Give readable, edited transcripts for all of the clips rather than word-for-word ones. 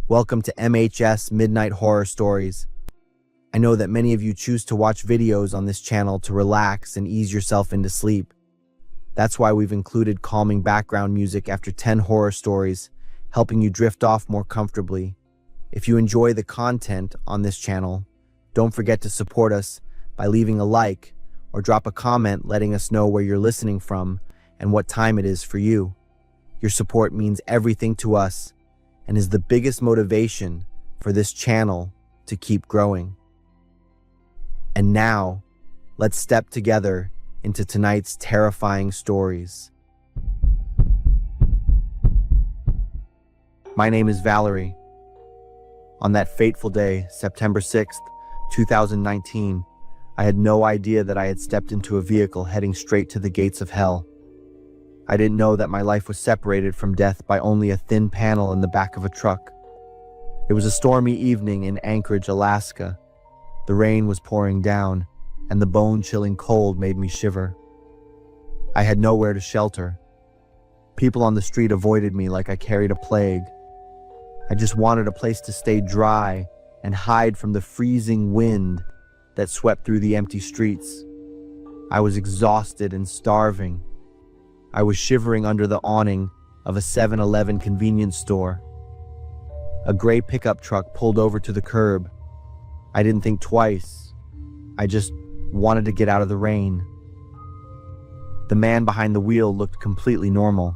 Welcome to MHS Midnight Horror Stories. I know that many of you choose to watch videos on this channel to relax and ease yourself into sleep. That's why we've included calming background music after 10 horror stories, helping you drift off more comfortably. If you enjoy the content on this channel, don't forget to support us by leaving a like or drop a comment letting us know where you're listening from and what time it is for you. Your support means everything to us and is the biggest motivation for this channel to keep growing. And now, let's step together into tonight's terrifying stories. My name is Valerie. On that fateful day, September 6th, 2019, I had no idea that I had stepped into a vehicle heading straight to the gates of hell. I didn't know that my life was separated from death by only a thin panel in the back of a truck. It was a stormy evening in Anchorage, Alaska. The rain was pouring down, and the bone-chilling cold made me shiver. I had nowhere to shelter. People on the street avoided me like I carried a plague. I just wanted a place to stay dry and hide from the freezing wind that swept through the empty streets. I was exhausted and starving. I was shivering under the awning of a 7-Eleven convenience store. A gray pickup truck pulled over to the curb. I didn't think twice. I just wanted to get out of the rain. The man behind the wheel looked completely normal.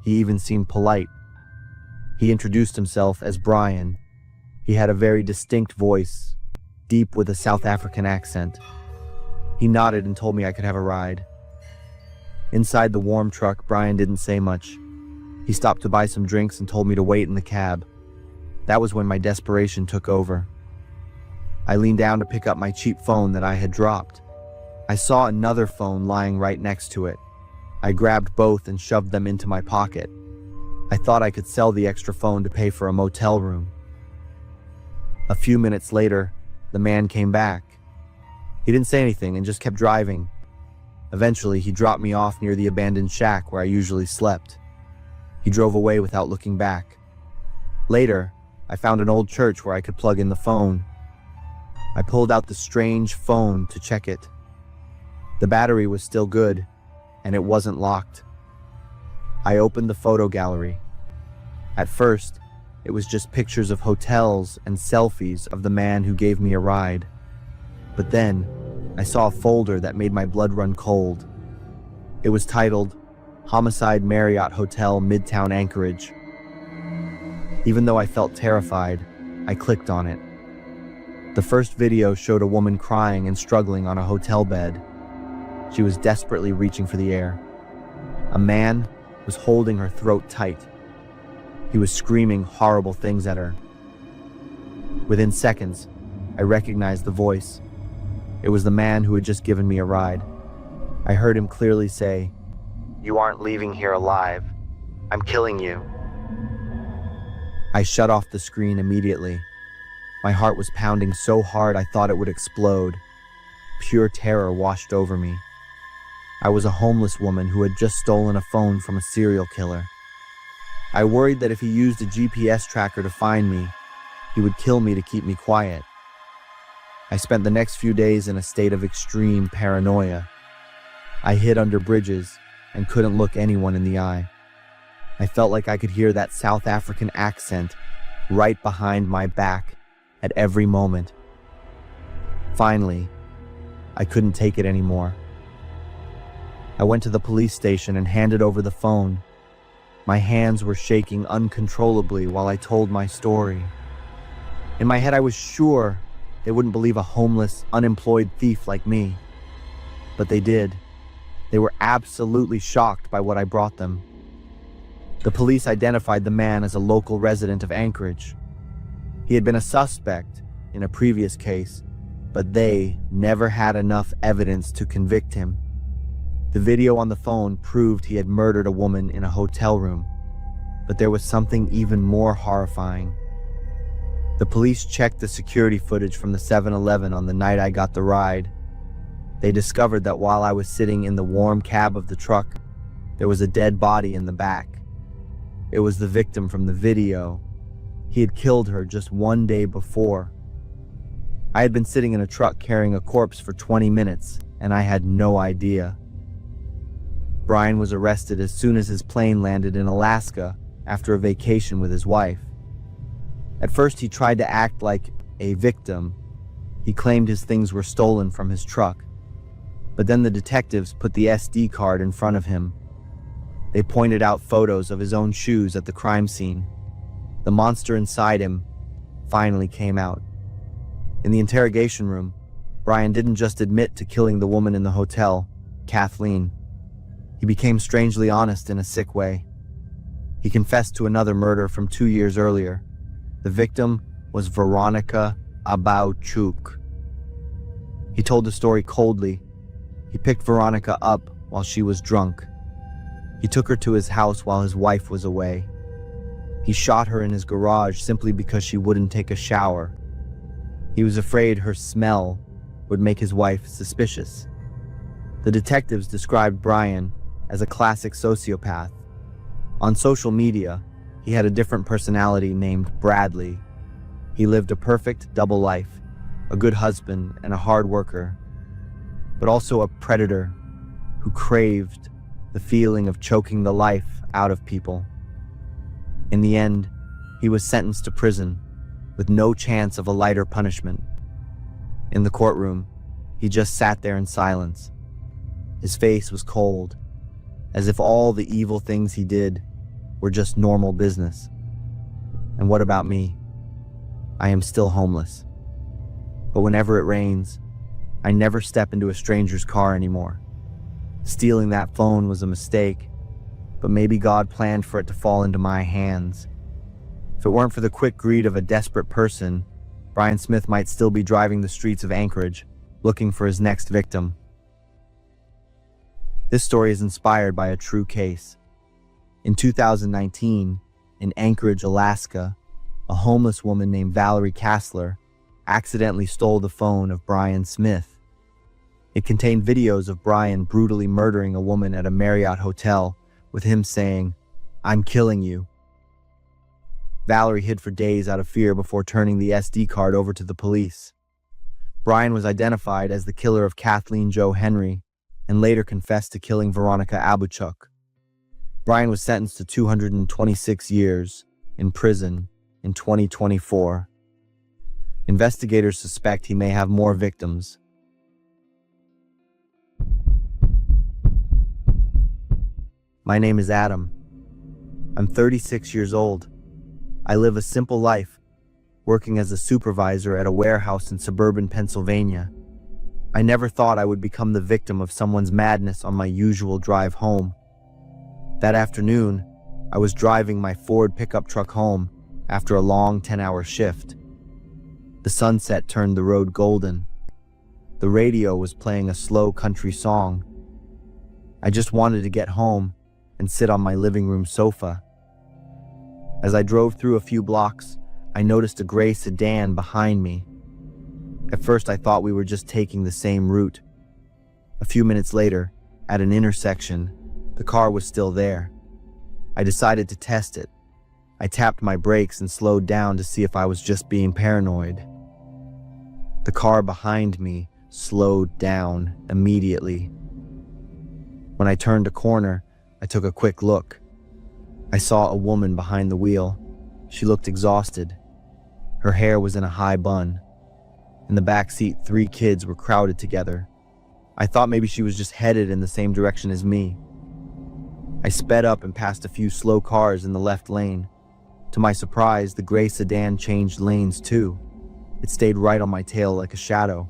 He even seemed polite. He introduced himself as Brian. He had a very distinct voice, deep with a South African accent. He nodded and told me I could have a ride. Inside the warm truck, Brian didn't say much. He stopped to buy some drinks and told me to wait in the cab. That was when my desperation took over. I leaned down to pick up my cheap phone that I had dropped. I saw another phone lying right next to it. I grabbed both and shoved them into my pocket. I thought I could sell the extra phone to pay for a motel room. A few minutes later, the man came back. He didn't say anything and just kept driving. Eventually, he dropped me off near the abandoned shack where I usually slept. He drove away without looking back. Later, I found an old church where I could plug in the phone. I pulled out the strange phone to check it. The battery was still good, and it wasn't locked. I opened the photo gallery. At first, it was just pictures of hotels and selfies of the man who gave me a ride. But then, I saw a folder that made my blood run cold. It was titled, Homicide Marriott Hotel, Midtown Anchorage. Even though I felt terrified, I clicked on it. The first video showed a woman crying and struggling on a hotel bed. She was desperately reaching for the air. A man was holding her throat tight. He was screaming horrible things at her. Within seconds, I recognized the voice. It was the man who had just given me a ride. I heard him clearly say, "You aren't leaving here alive. I'm killing you." I shut off the screen immediately. My heart was pounding so hard I thought it would explode. Pure terror washed over me. I was a homeless woman who had just stolen a phone from a serial killer. I worried that if he used a GPS tracker to find me, he would kill me to keep me quiet. I spent the next few days in a state of extreme paranoia. I hid under bridges and couldn't look anyone in the eye. I felt like I could hear that South African accent right behind my back at every moment. Finally, I couldn't take it anymore. I went to the police station and handed over the phone. My hands were shaking uncontrollably while I told my story. In my head, I was sure they wouldn't believe a homeless, unemployed thief like me. But they did. They were absolutely shocked by what I brought them. The police identified the man as a local resident of Anchorage. He had been a suspect in a previous case, but they never had enough evidence to convict him. The video on the phone proved he had murdered a woman in a hotel room, but there was something even more horrifying. The police checked the security footage from the 7-Eleven on the night I got the ride. They discovered that while I was sitting in the warm cab of the truck, there was a dead body in the back. It was the victim from the video, He had killed her just one day before. I had been sitting in a truck carrying a corpse for 20 minutes, and I had no idea. Brian was arrested as soon as his plane landed in Alaska after a vacation with his wife. At first, he tried to act like a victim. He claimed his things were stolen from his truck. But then the detectives put the SD card in front of him. They pointed out photos of his own shoes at the crime scene. The monster inside him finally came out. In the interrogation room, Brian didn't just admit to killing the woman in the hotel, Kathleen. He became strangely honest in a sick way. He confessed to another murder from 2 years earlier. The victim was Veronica Abauchuk. He told the story coldly. He picked Veronica up while she was drunk. He took her to his house while his wife was away. He shot her in his garage simply because she wouldn't take a shower. He was afraid her smell would make his wife suspicious. The detectives described Brian as a classic sociopath. On social media, he had a different personality named Bradley. He lived a perfect double life, a good husband and a hard worker, but also a predator who craved the feeling of choking the life out of people. In the end, he was sentenced to prison with no chance of a lighter punishment. In the courtroom, he just sat there in silence. His face was cold, as if all the evil things he did were just normal business. And what about me? I am still homeless. But whenever it rains, I never step into a stranger's car anymore. Stealing that phone was a mistake, but maybe God planned for it to fall into my hands. If it weren't for the quick greed of a desperate person, Brian Smith might still be driving the streets of Anchorage, looking for his next victim. This story is inspired by a true case. In 2019, in Anchorage, Alaska, a homeless woman named Valerie Kassler accidentally stole the phone of Brian Smith. It contained videos of Brian brutally murdering a woman at a Marriott hotel, with him saying, "I'm killing you." Valerie hid for days out of fear before turning the SD card over to the police. Brian was identified as the killer of Kathleen Jo Henry and later confessed to killing Veronica Abauchuk. Brian was sentenced to 226 years in prison in 2024. Investigators suspect he may have more victims. My name is Adam. I'm 36 years old. I live a simple life, working as a supervisor at a warehouse in suburban Pennsylvania. I never thought I would become the victim of someone's madness on my usual drive home. That afternoon, I was driving my Ford pickup truck home after a long 10-hour shift. The sunset turned the road golden. The radio was playing a slow country song. I just wanted to get home and sit on my living room sofa. As I drove through a few blocks, I noticed a gray sedan behind me. At first, I thought we were just taking the same route. A few minutes later, at an intersection, the car was still there. I decided to test it. I tapped my brakes and slowed down to see if I was just being paranoid. The car behind me slowed down immediately. When I turned a corner, I took a quick look. I saw a woman behind the wheel. She looked exhausted. Her hair was in a high bun. In the back seat, 3 kids were crowded together. I thought maybe she was just headed in the same direction as me. I sped up and passed a few slow cars in the left lane. To my surprise, the gray sedan changed lanes too. It stayed right on my tail like a shadow.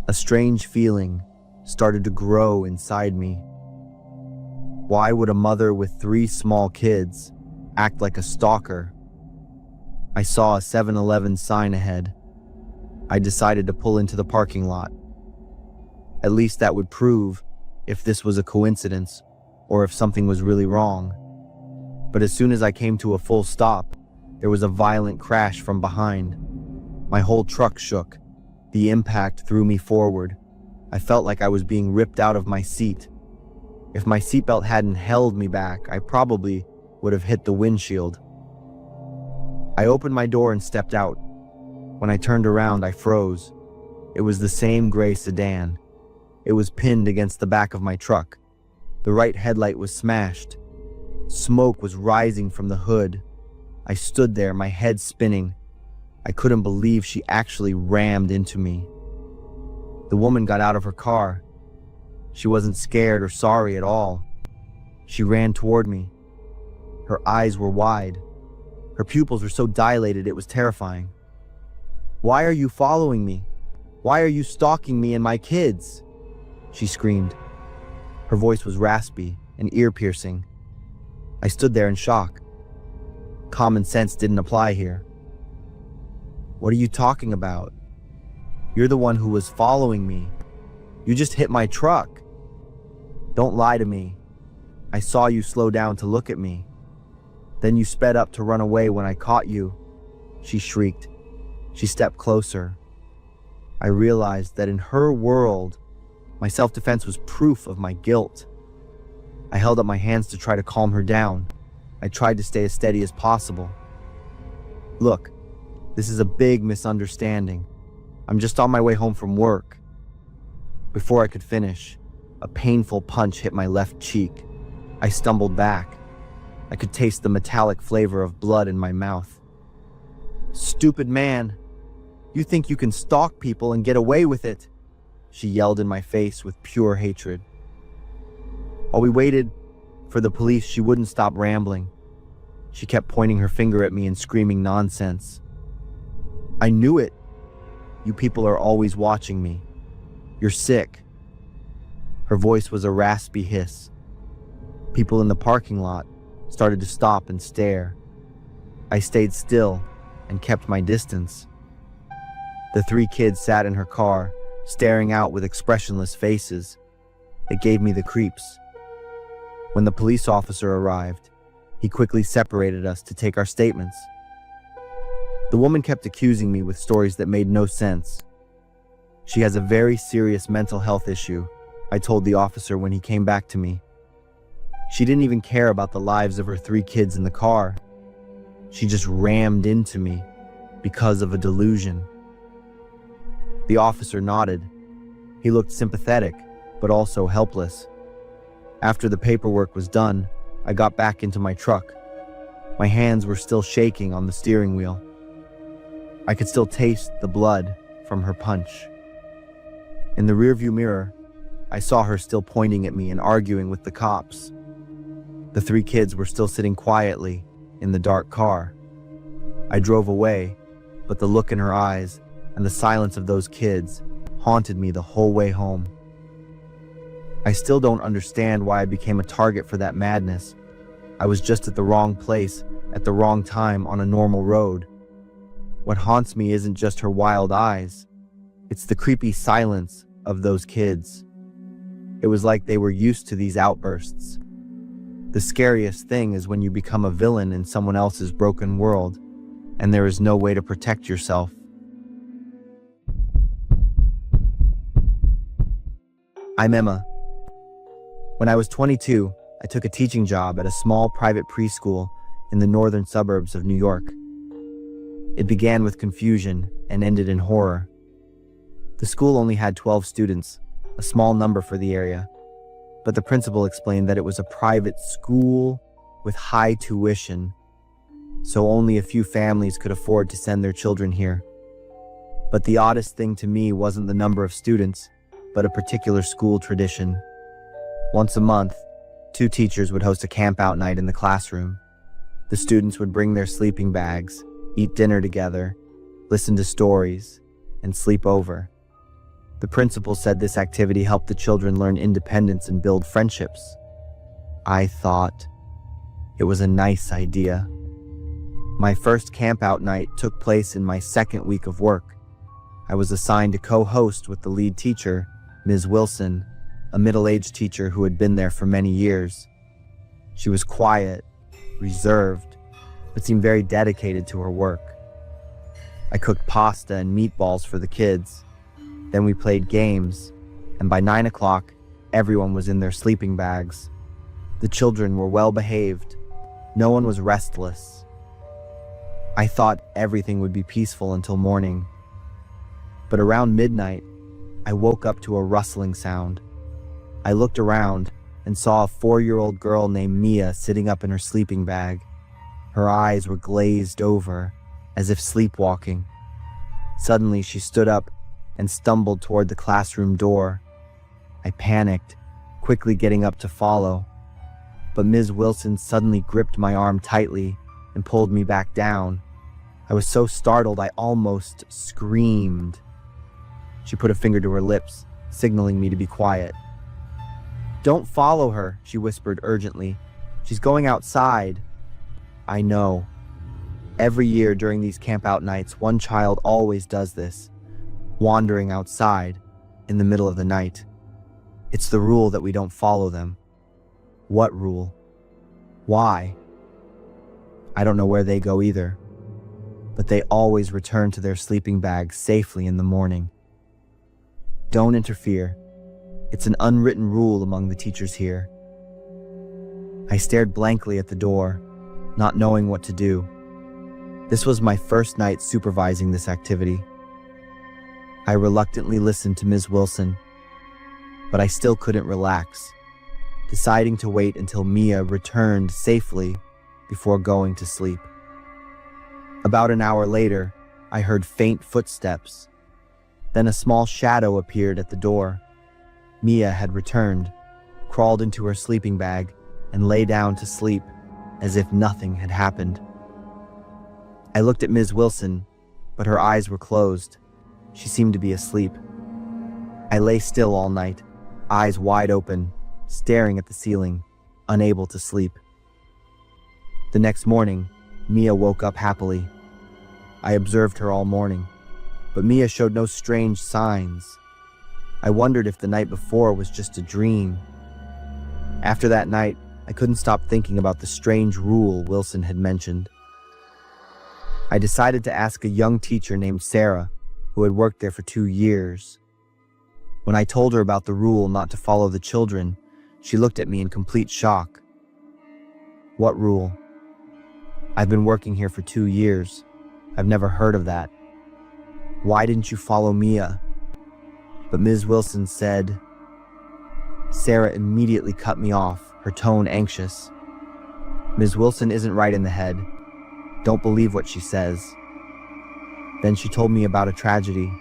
A strange feeling started to grow inside me. Why would a mother with 3 small kids act like a stalker? I saw a 7-Eleven sign ahead. I decided to pull into the parking lot. At least that would prove if this was a coincidence or if something was really wrong. But as soon as I came to a full stop, there was a violent crash from behind. My whole truck shook. The impact threw me forward. I felt like I was being ripped out of my seat. If my seatbelt hadn't held me back, I probably would have hit the windshield. I opened my door and stepped out. When I turned around, I froze. It was the same gray sedan. It was pinned against the back of my truck. The right headlight was smashed. Smoke was rising from the hood. I stood there, my head spinning. I couldn't believe she actually rammed into me. The woman got out of her car. She wasn't scared or sorry at all. She ran toward me. Her eyes were wide. Her pupils were so dilated it was terrifying. "Why are you following me? Why are you stalking me and my kids?" she screamed. Her voice was raspy and ear-piercing. I stood there in shock. Common sense didn't apply here. "What are you talking about? You're the one who was following me. You just hit my truck. Don't lie to me. I saw you slow down to look at me. Then you sped up to run away when I caught you," she shrieked. She stepped closer. I realized that in her world, my self-defense was proof of my guilt. I held up my hands to try to calm her down. I tried to stay as steady as possible. "Look, this is a big misunderstanding. I'm just on my way home from work." Before I could finish, a painful punch hit my left cheek. I stumbled back. I could taste the metallic flavor of blood in my mouth. "Stupid man! You think you can stalk people and get away with it?" she yelled in my face with pure hatred. While we waited for the police, she wouldn't stop rambling. She kept pointing her finger at me and screaming nonsense. "I knew it. You people are always watching me. You're sick." Her voice was a raspy hiss. People in the parking lot started to stop and stare. I stayed still and kept my distance. The 3 kids sat in her car, staring out with expressionless faces. It gave me the creeps. When the police officer arrived, he quickly separated us to take our statements. The woman kept accusing me with stories that made no sense. "She has a very serious mental health issue," I told the officer when he came back to me. "She didn't even care about the lives of her 3 kids in the car. She just rammed into me because of a delusion." The officer nodded. He looked sympathetic, but also helpless. After the paperwork was done, I got back into my truck. My hands were still shaking on the steering wheel. I could still taste the blood from her punch. In the rearview mirror, I saw her still pointing at me and arguing with the cops. The 3 kids were still sitting quietly in the dark car. I drove away, but the look in her eyes and the silence of those kids haunted me the whole way home. I still don't understand why I became a target for that madness. I was just at the wrong place at the wrong time on a normal road. What haunts me isn't just her wild eyes. It's the creepy silence of those kids. It was like they were used to these outbursts. The scariest thing is when you become a villain in someone else's broken world, and there is no way to protect yourself. I'm Emma. When I was 22, I took a teaching job at a small private preschool in the northern suburbs of New York. It began with confusion and ended in horror. The school only had 12 students, a small number for the area, but the principal explained that it was a private school with high tuition, so only a few families could afford to send their children here. But the oddest thing to me wasn't the number of students, but a particular school tradition. Once a month, 2 teachers would host a camp-out night in the classroom. The students would bring their sleeping bags, eat dinner together, listen to stories, and sleep over. The principal said this activity helped the children learn independence and build friendships. I thought it was a nice idea. My first camp-out night took place in my second week of work. I was assigned to co-host with the lead teacher, Ms. Wilson, a middle-aged teacher who had been there for many years. She was quiet, reserved, but seemed very dedicated to her work. I cooked pasta and meatballs for the kids. Then we played games, and by 9 o'clock, everyone was in their sleeping bags. The children were well behaved. No one was restless. I thought everything would be peaceful until morning. But around midnight, I woke up to a rustling sound. I looked around and saw a 4-year-old girl named Mia sitting up in her sleeping bag. Her eyes were glazed over, as if sleepwalking. Suddenly, she stood up and stumbled toward the classroom door. I panicked, quickly getting up to follow. But Ms. Wilson suddenly gripped my arm tightly and pulled me back down. I was so startled I almost screamed. She put a finger to her lips, signaling me to be quiet. "Don't follow her," she whispered urgently. "She's going outside." I know. Every year during these campout nights, one child always does this, wandering outside in the middle of the night. It's the rule that we don't follow them. What rule? Why? I don't know where they go either, but they always return to their sleeping bags safely in the morning. Don't interfere. It's an unwritten rule among the teachers here. I stared blankly at the door, not knowing what to do. This was my first night supervising this activity. I reluctantly listened to Ms. Wilson, but I still couldn't relax, deciding to wait until Mia returned safely before going to sleep. About an hour later, I heard faint footsteps. Then a small shadow appeared at the door. Mia had returned, crawled into her sleeping bag, and lay down to sleep as if nothing had happened. I looked at Ms. Wilson, but her eyes were closed. She seemed to be asleep. I lay still all night, eyes wide open, staring at the ceiling, unable to sleep. The next morning, Mia woke up happily. I observed her all morning, but Mia showed no strange signs. I wondered if the night before was just a dream. After that night, I couldn't stop thinking about the strange rule Wilson had mentioned. I decided to ask a young teacher named Sarah, who had worked there for 2 years. When I told her about the rule not to follow the children, she looked at me in complete shock. "What rule?" "I've been working here for 2 years. I've never heard of that." "Why didn't you follow Mia?" But Ms. Wilson said. Sarah immediately cut me off, her tone anxious. "Ms. Wilson isn't right in the head. Don't believe what she says." Then she told me about a tragedy.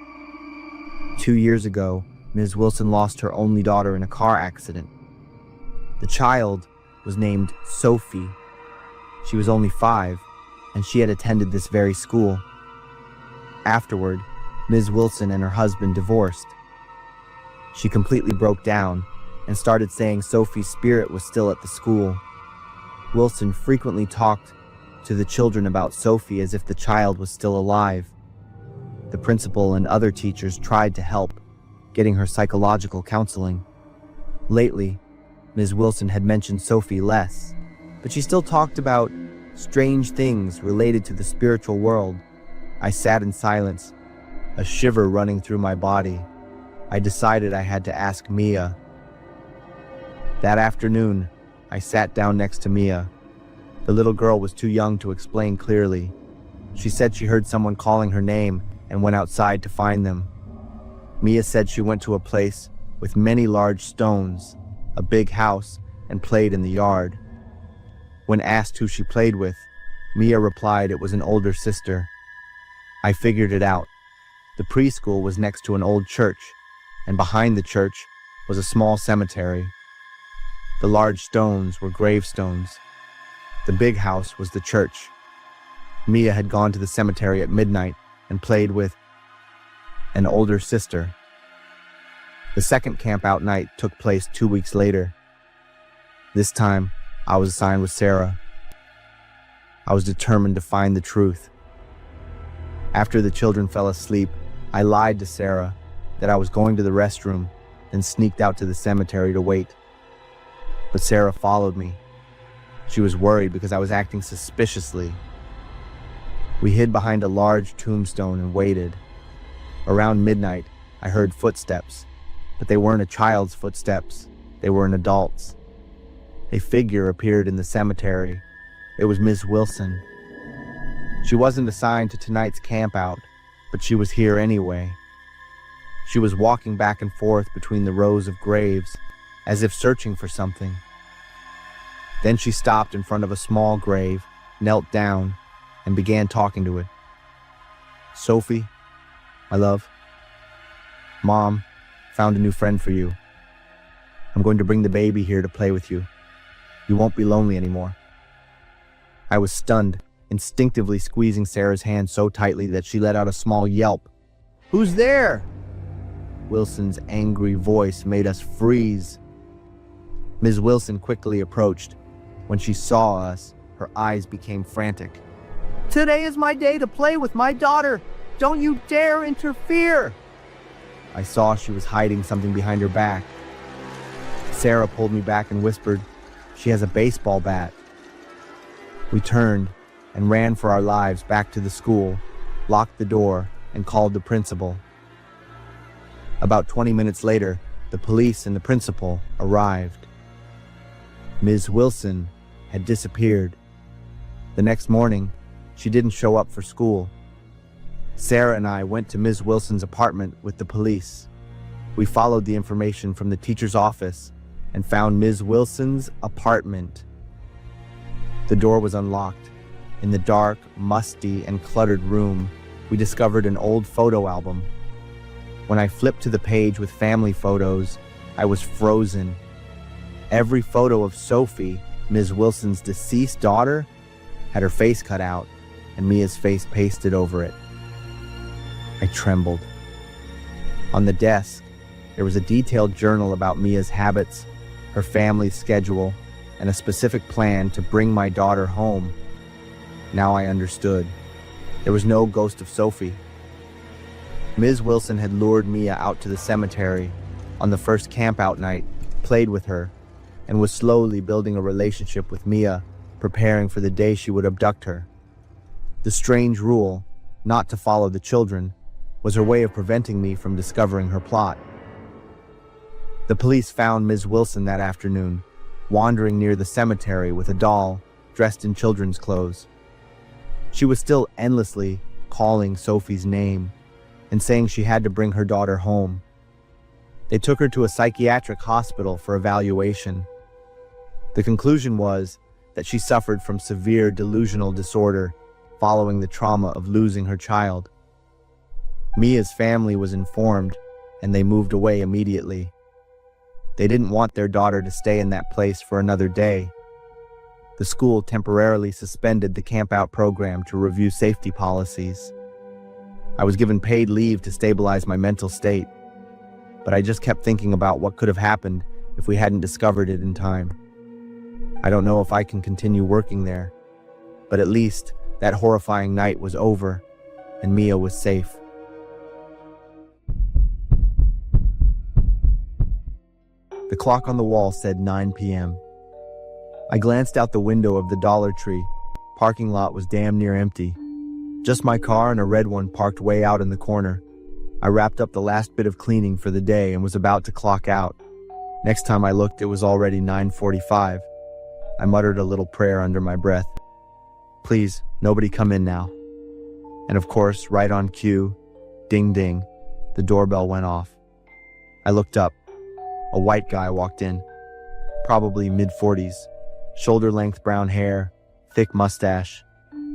2 years ago, Ms. Wilson lost her only daughter in a car accident. The child was named Sophie. She was only 5, and she had attended this very school. Afterward, Ms. Wilson and her husband divorced. She completely broke down and started saying Sophie's spirit was still at the school. Wilson frequently talked to the children about Sophie as if the child was still alive. The principal and other teachers tried to help, getting her psychological counseling. Lately, Ms. Wilson had mentioned Sophie less, but she still talked about strange things related to the spiritual world. I sat in silence, a shiver running through my body. I decided I had to ask Mia. That afternoon, I sat down next to Mia. The little girl was too young to explain clearly. She said she heard someone calling her name and went outside to find them. Mia said she went to a place with many large stones, a big house, and played in the yard. When asked who she played with, Mia replied it was an older sister. I figured it out. The preschool was next to an old church, and behind the church was a small cemetery. The large stones were gravestones. The big house was the church. Mia had gone to the cemetery at midnight and played with an older sister. The second camp-out night took place 2 weeks later. This time, I was assigned with Sarah. I was determined to find the truth. After the children fell asleep, I lied to Sarah that I was going to the restroom, then sneaked out to the cemetery to wait. But Sarah followed me. She was worried because I was acting suspiciously. We hid behind a large tombstone and waited. Around midnight, I heard footsteps, but they weren't a child's footsteps. They were an adult's. A figure appeared in the cemetery. It was Miss Wilson. She wasn't assigned to tonight's campout, but she was here anyway. She was walking back and forth between the rows of graves, as if searching for something. Then she stopped in front of a small grave, knelt down, and began talking to it. "Sophie, my love, Mom found a new friend for you. I'm going to bring the baby here to play with you. You won't be lonely anymore." I was stunned, instinctively squeezing Sarah's hand so tightly that she let out a small yelp. "Who's there?" Wilson's angry voice made us freeze. Ms. Wilson quickly approached. When she saw us, her eyes became frantic. "Today is my day to play with my daughter. Don't you dare interfere!" I saw she was hiding something behind her back. Sarah pulled me back and whispered, "She has a baseball bat." We turned and ran for our lives back to the school, locked the door, and called the principal. About 20 minutes later, the police and the principal arrived. Ms. Wilson had disappeared. The next morning, she didn't show up for school. Sarah and I went to Ms. Wilson's apartment with the police. We followed the information from the teacher's office and found Ms. Wilson's apartment. The door was unlocked. In the dark, musty, and cluttered room, we discovered an old photo album. When I flipped to the page with family photos, I was frozen. Every photo of Sophie, Ms. Wilson's deceased daughter, had her face cut out and Mia's face pasted over it. I trembled. On the desk, there was a detailed journal about Mia's habits, her family's schedule, and a specific plan to bring my daughter home. Now I understood. There was no ghost of Sophie. Ms. Wilson had lured Mia out to the cemetery on the first campout night, played with her, and was slowly building a relationship with Mia, preparing for the day she would abduct her. The strange rule, not to follow the children, was her way of preventing me from discovering her plot. The police found Ms. Wilson that afternoon, wandering near the cemetery with a doll dressed in children's clothes. She was still endlessly calling Sophie's name and saying she had to bring her daughter home. They took her to a psychiatric hospital for evaluation. The conclusion was that she suffered from severe delusional disorder following the trauma of losing her child. Mia's family was informed, and they moved away immediately. They didn't want their daughter to stay in that place for another day. The school temporarily suspended the campout program to review safety policies. I was given paid leave to stabilize my mental state, but I just kept thinking about what could have happened if we hadn't discovered it in time. I don't know if I can continue working there, but at least that horrifying night was over and Mia was safe. The clock on the wall said 9 p.m. I glanced out the window of the Dollar Tree. Parking lot was damn near empty. Just my car and a red one parked way out in the corner. I wrapped up the last bit of cleaning for the day and was about to clock out. Next time I looked, it was already 9:45. I muttered a little prayer under my breath. Please, nobody come in now. And of course, right on cue, ding ding, the doorbell went off. I looked up. A white guy walked in, probably mid-40s, shoulder-length brown hair, thick mustache.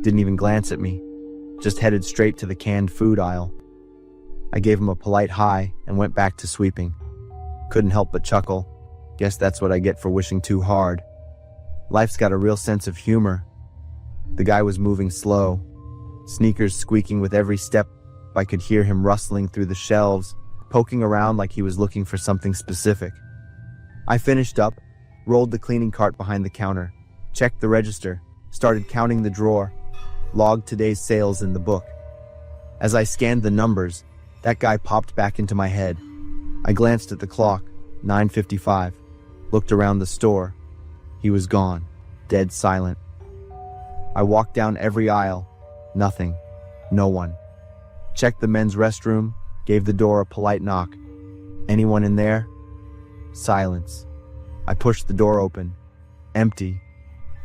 Didn't even glance at me, just headed straight to the canned food aisle. I gave him a polite hi and went back to sweeping. Couldn't help but chuckle. Guess that's what I get for wishing too hard. Life's got a real sense of humor. The guy was moving slow, sneakers squeaking with every step. I could hear him rustling through the shelves, poking around like he was looking for something specific. I finished up, rolled the cleaning cart behind the counter, checked the register, started counting the drawer, logged today's sales in the book. As I scanned the numbers, that guy popped back into my head. I glanced at the clock, 9:55, looked around the store. He was gone, dead silent. I walked down every aisle, nothing, no one. Checked the men's restroom, gave the door a polite knock. Anyone in there? Silence. I pushed the door open. Empty.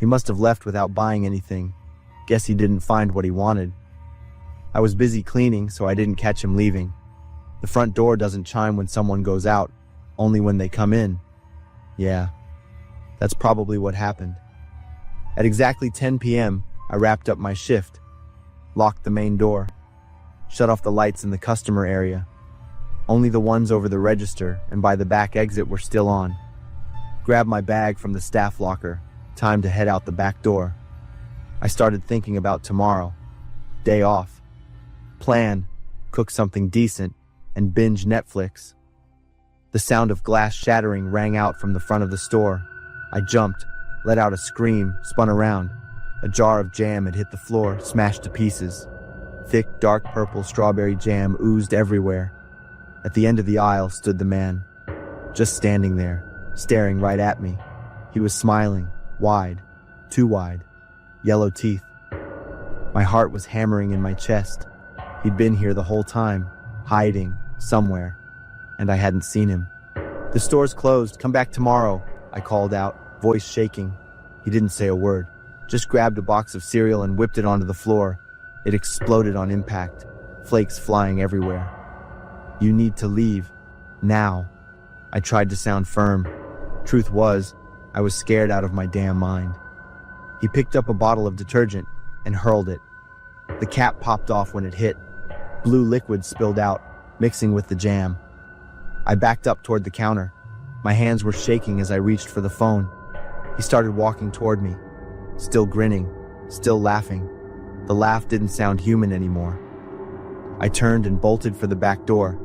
He must have left without buying anything. Guess he didn't find what he wanted. I was busy cleaning, so I didn't catch him leaving. The front door doesn't chime when someone goes out, only when they come in. Yeah, that's probably what happened. At exactly 10 p.m., I wrapped up my shift, locked the main door, shut off the lights in the customer area. Only the ones over the register and by the back exit were still on. Grabbed my bag from the staff locker, time to head out the back door. I started thinking about tomorrow. Day off. Plan, cook something decent, and binge Netflix. The sound of glass shattering rang out from the front of the store. I jumped, let out a scream, spun around. A jar of jam had hit the floor, smashed to pieces. Thick, dark purple strawberry jam oozed everywhere. At the end of the aisle stood the man, just standing there, staring right at me. He was smiling, wide, too wide, yellow teeth. My heart was hammering in my chest. He'd been here the whole time, hiding, somewhere, and I hadn't seen him. "The store's closed, come back tomorrow," I called out, voice shaking. He didn't say a word, just grabbed a box of cereal and whipped it onto the floor. It exploded on impact, flakes flying everywhere. "You need to leave, now." I tried to sound firm. Truth was, I was scared out of my damn mind. He picked up a bottle of detergent and hurled it. The cap popped off when it hit. Blue liquid spilled out, mixing with the jam. I backed up toward the counter. My hands were shaking as I reached for the phone. He started walking toward me, still grinning, still laughing. The laugh didn't sound human anymore. I turned and bolted for the back door,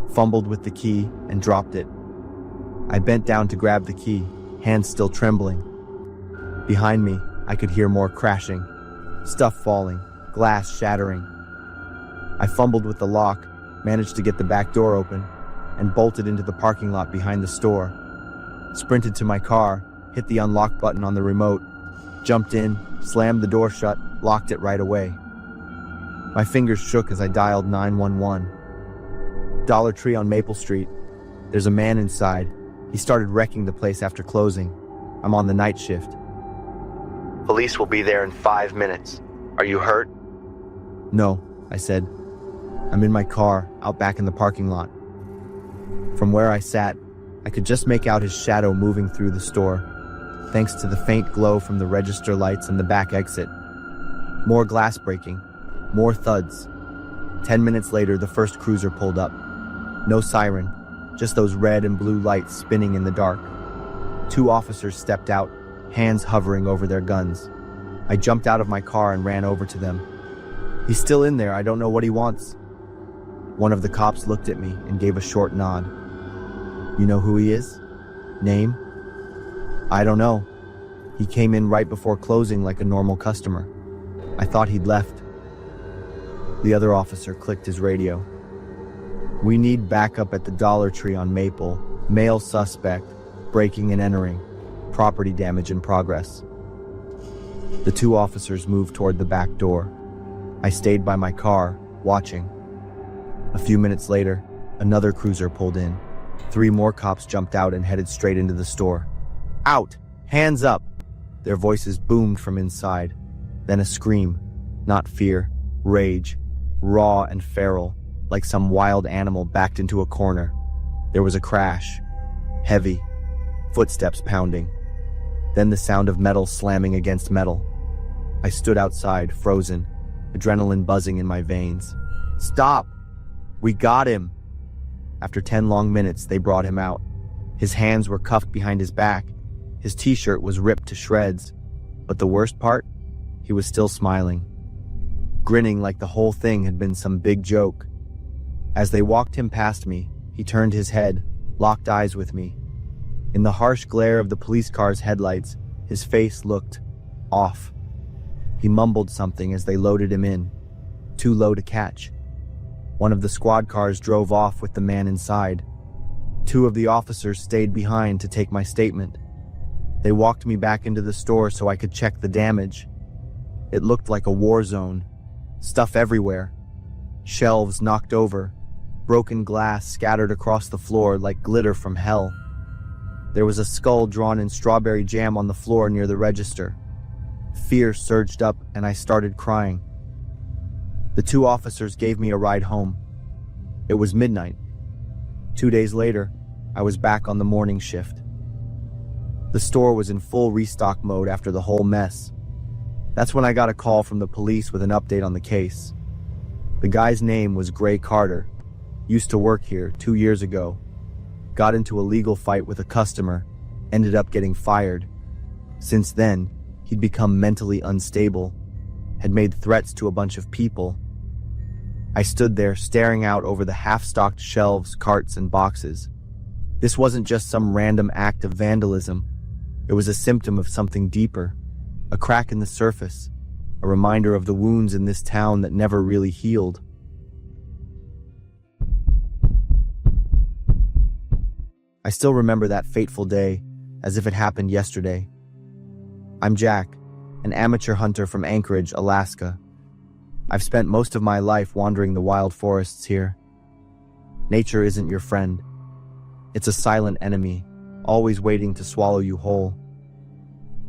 fumbled with the key and dropped it. I bent down to grab the key, hands still trembling. Behind me, I could hear more crashing, stuff falling, glass shattering. I fumbled with the lock, managed to get the back door open, and bolted into the parking lot behind the store. Sprinted to my car, hit the unlock button on the remote, jumped in, slammed the door shut, locked it right away. My fingers shook as I dialed 911. Dollar Tree on Maple Street. There's a man inside. He started wrecking the place after closing. I'm on the night shift. "Police will be there in 5 minutes. Are you hurt?" "No," I said. "I'm in my car, out back in the parking lot." From where I sat, I could just make out his shadow moving through the store, thanks to the faint glow from the register lights and the back exit. More glass breaking, more thuds. 10 minutes later, the first cruiser pulled up. No siren, just those red and blue lights spinning in the dark. 2 officers stepped out, hands hovering over their guns. I jumped out of my car and ran over to them. "He's still in there, I don't know what he wants." One of the cops looked at me and gave a short nod. "You know who he is? Name?" "I don't know. He came in right before closing like a normal customer. I thought he'd left." The other officer clicked his radio. "We need backup at the Dollar Tree on Maple. Male suspect, breaking and entering. Property damage in progress." The 2 officers moved toward the back door. I stayed by my car, watching. A few minutes later, another cruiser pulled in. 3 more cops jumped out and headed straight into the store. "Out! Hands up!" Their voices boomed from inside. Then a scream. Not fear, rage. Raw and feral, like some wild animal backed into a corner. There was a crash. Heavy. Footsteps pounding. Then the sound of metal slamming against metal. I stood outside, frozen, adrenaline buzzing in my veins. "Stop! We got him!" After 10 long minutes, they brought him out. His hands were cuffed behind his back. His t-shirt was ripped to shreds. But the worst part? He was still smiling. Grinning like the whole thing had been some big joke. As they walked him past me, he turned his head, locked eyes with me. In the harsh glare of the police car's headlights, his face looked off. He mumbled something as they loaded him in. Too low to catch. One of the squad cars drove off with the man inside. 2 of the officers stayed behind to take my statement. They walked me back into the store so I could check the damage. It looked like a war zone. Stuff everywhere. Shelves knocked over. Broken glass scattered across the floor like glitter from hell. There was a skull drawn in strawberry jam on the floor near the register. Fear surged up and I started crying. The two officers gave me a ride home. It was midnight. 2 days later, I was back on the morning shift. The store was in full restock mode after the whole mess. That's when I got a call from the police with an update on the case. The guy's name was Gray Carter. Used to work here 2 years ago. Got into a legal fight with a customer. Ended up getting fired. Since then, he'd become mentally unstable. Had made threats to a bunch of people. I stood there staring out over the half-stocked shelves, carts, and boxes. This wasn't just some random act of vandalism. It was a symptom of something deeper. A crack in the surface. A reminder of the wounds in this town that never really healed. I still remember that fateful day, as if it happened yesterday. I'm Jack, an amateur hunter from Anchorage, Alaska. I've spent most of my life wandering the wild forests here. Nature isn't your friend. It's a silent enemy, always waiting to swallow you whole.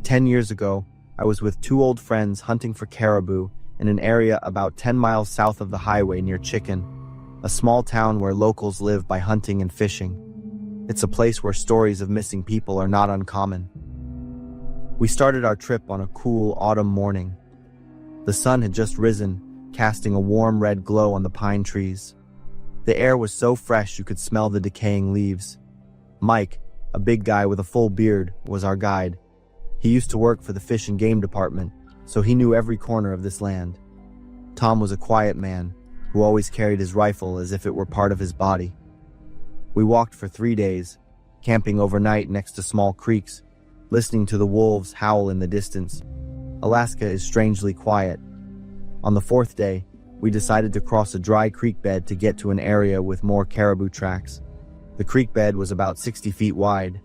10 years ago, I was with two old friends hunting for caribou in an area about 10 miles south of the highway near Chicken, a small town where locals live by hunting and fishing. It's a place where stories of missing people are not uncommon. We started our trip on a cool autumn morning. The sun had just risen, casting a warm red glow on the pine trees. The air was so fresh you could smell the decaying leaves. Mike, a big guy with a full beard, was our guide. He used to work for the Fish and Game department, so he knew every corner of this land. Tom was a quiet man, who always carried his rifle as if it were part of his body. We walked for 3 days, camping overnight next to small creeks, listening to the wolves howl in the distance. Alaska is strangely quiet. On the 4th day, we decided to cross a dry creek bed to get to an area with more caribou tracks. The creek bed was about 60 feet wide.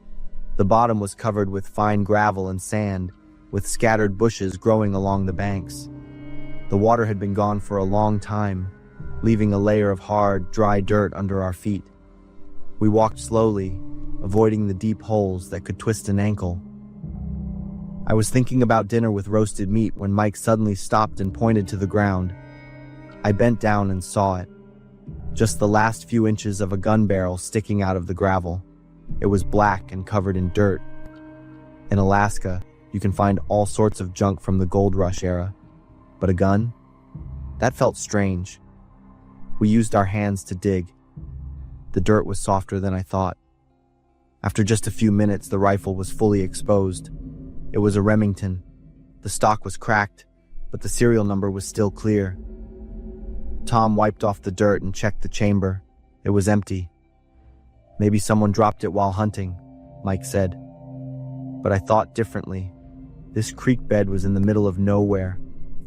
The bottom was covered with fine gravel and sand, with scattered bushes growing along the banks. The water had been gone for a long time, leaving a layer of hard, dry dirt under our feet. We walked slowly, avoiding the deep holes that could twist an ankle. I was thinking about dinner with roasted meat when Mike suddenly stopped and pointed to the ground. I bent down and saw it. Just the last few inches of a gun barrel sticking out of the gravel. It was black and covered in dirt. In Alaska, you can find all sorts of junk from the gold rush era. But a gun? That felt strange. We used our hands to dig. The dirt was softer than I thought. After just a few minutes, the rifle was fully exposed. It was a Remington. The stock was cracked, but the serial number was still clear. Tom wiped off the dirt and checked the chamber. It was empty. Maybe someone dropped it while hunting, Mike said. But I thought differently. This creek bed was in the middle of nowhere,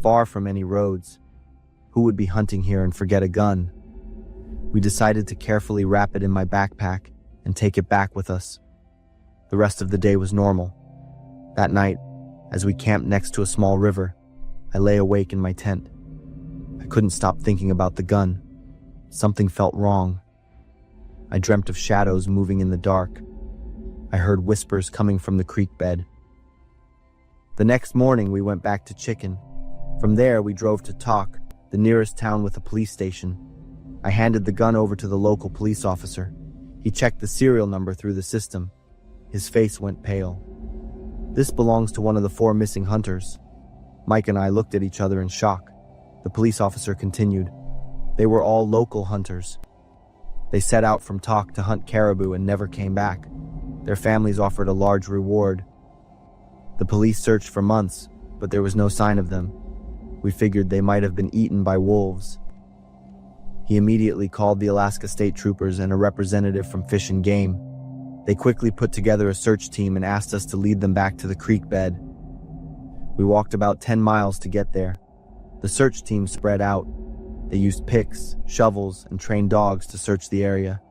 far from any roads. Who would be hunting here and forget a gun? We decided to carefully wrap it in my backpack and take it back with us. The rest of the day was normal. That night, as we camped next to a small river, I lay awake in my tent. I couldn't stop thinking about the gun. Something felt wrong. I dreamt of shadows moving in the dark. I heard whispers coming from the creek bed. The next morning, we went back to Chicken. From there, we drove to Talk, the nearest town with a police station. I handed the gun over to the local police officer. He checked the serial number through the system. His face went pale. This belongs to one of the 4 missing hunters. Mike and I looked at each other in shock. The police officer continued. They were all local hunters. They set out from Talk to hunt caribou and never came back. Their families offered a large reward. The police searched for months, but there was no sign of them. We figured they might have been eaten by wolves. He immediately called the Alaska State Troopers and a representative from Fish and Game. They quickly put together a search team and asked us to lead them back to the creek bed. We walked about 10 miles to get there. The search team spread out. They used picks, shovels, and trained dogs to search the area.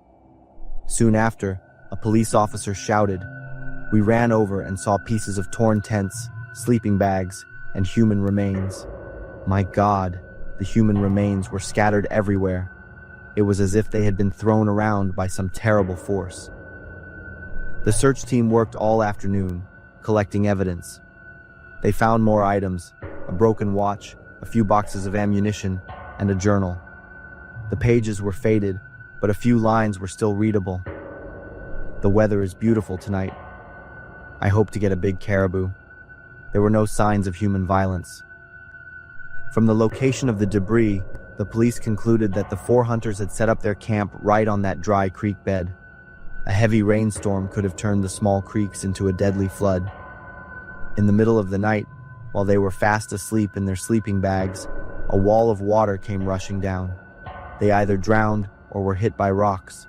Soon after, a police officer shouted. We ran over and saw pieces of torn tents, sleeping bags, and human remains. My God, the human remains were scattered everywhere. It was as if they had been thrown around by some terrible force. The search team worked all afternoon, collecting evidence. They found more items, a broken watch, a few boxes of ammunition, and a journal. The pages were faded, but a few lines were still readable. The weather is beautiful tonight. I hope to get a big caribou. There were no signs of human violence. From the location of the debris, the police concluded that the four hunters had set up their camp right on that dry creek bed. A heavy rainstorm could have turned the small creeks into a deadly flood. In the middle of the night, while they were fast asleep in their sleeping bags, a wall of water came rushing down. They either drowned or were hit by rocks.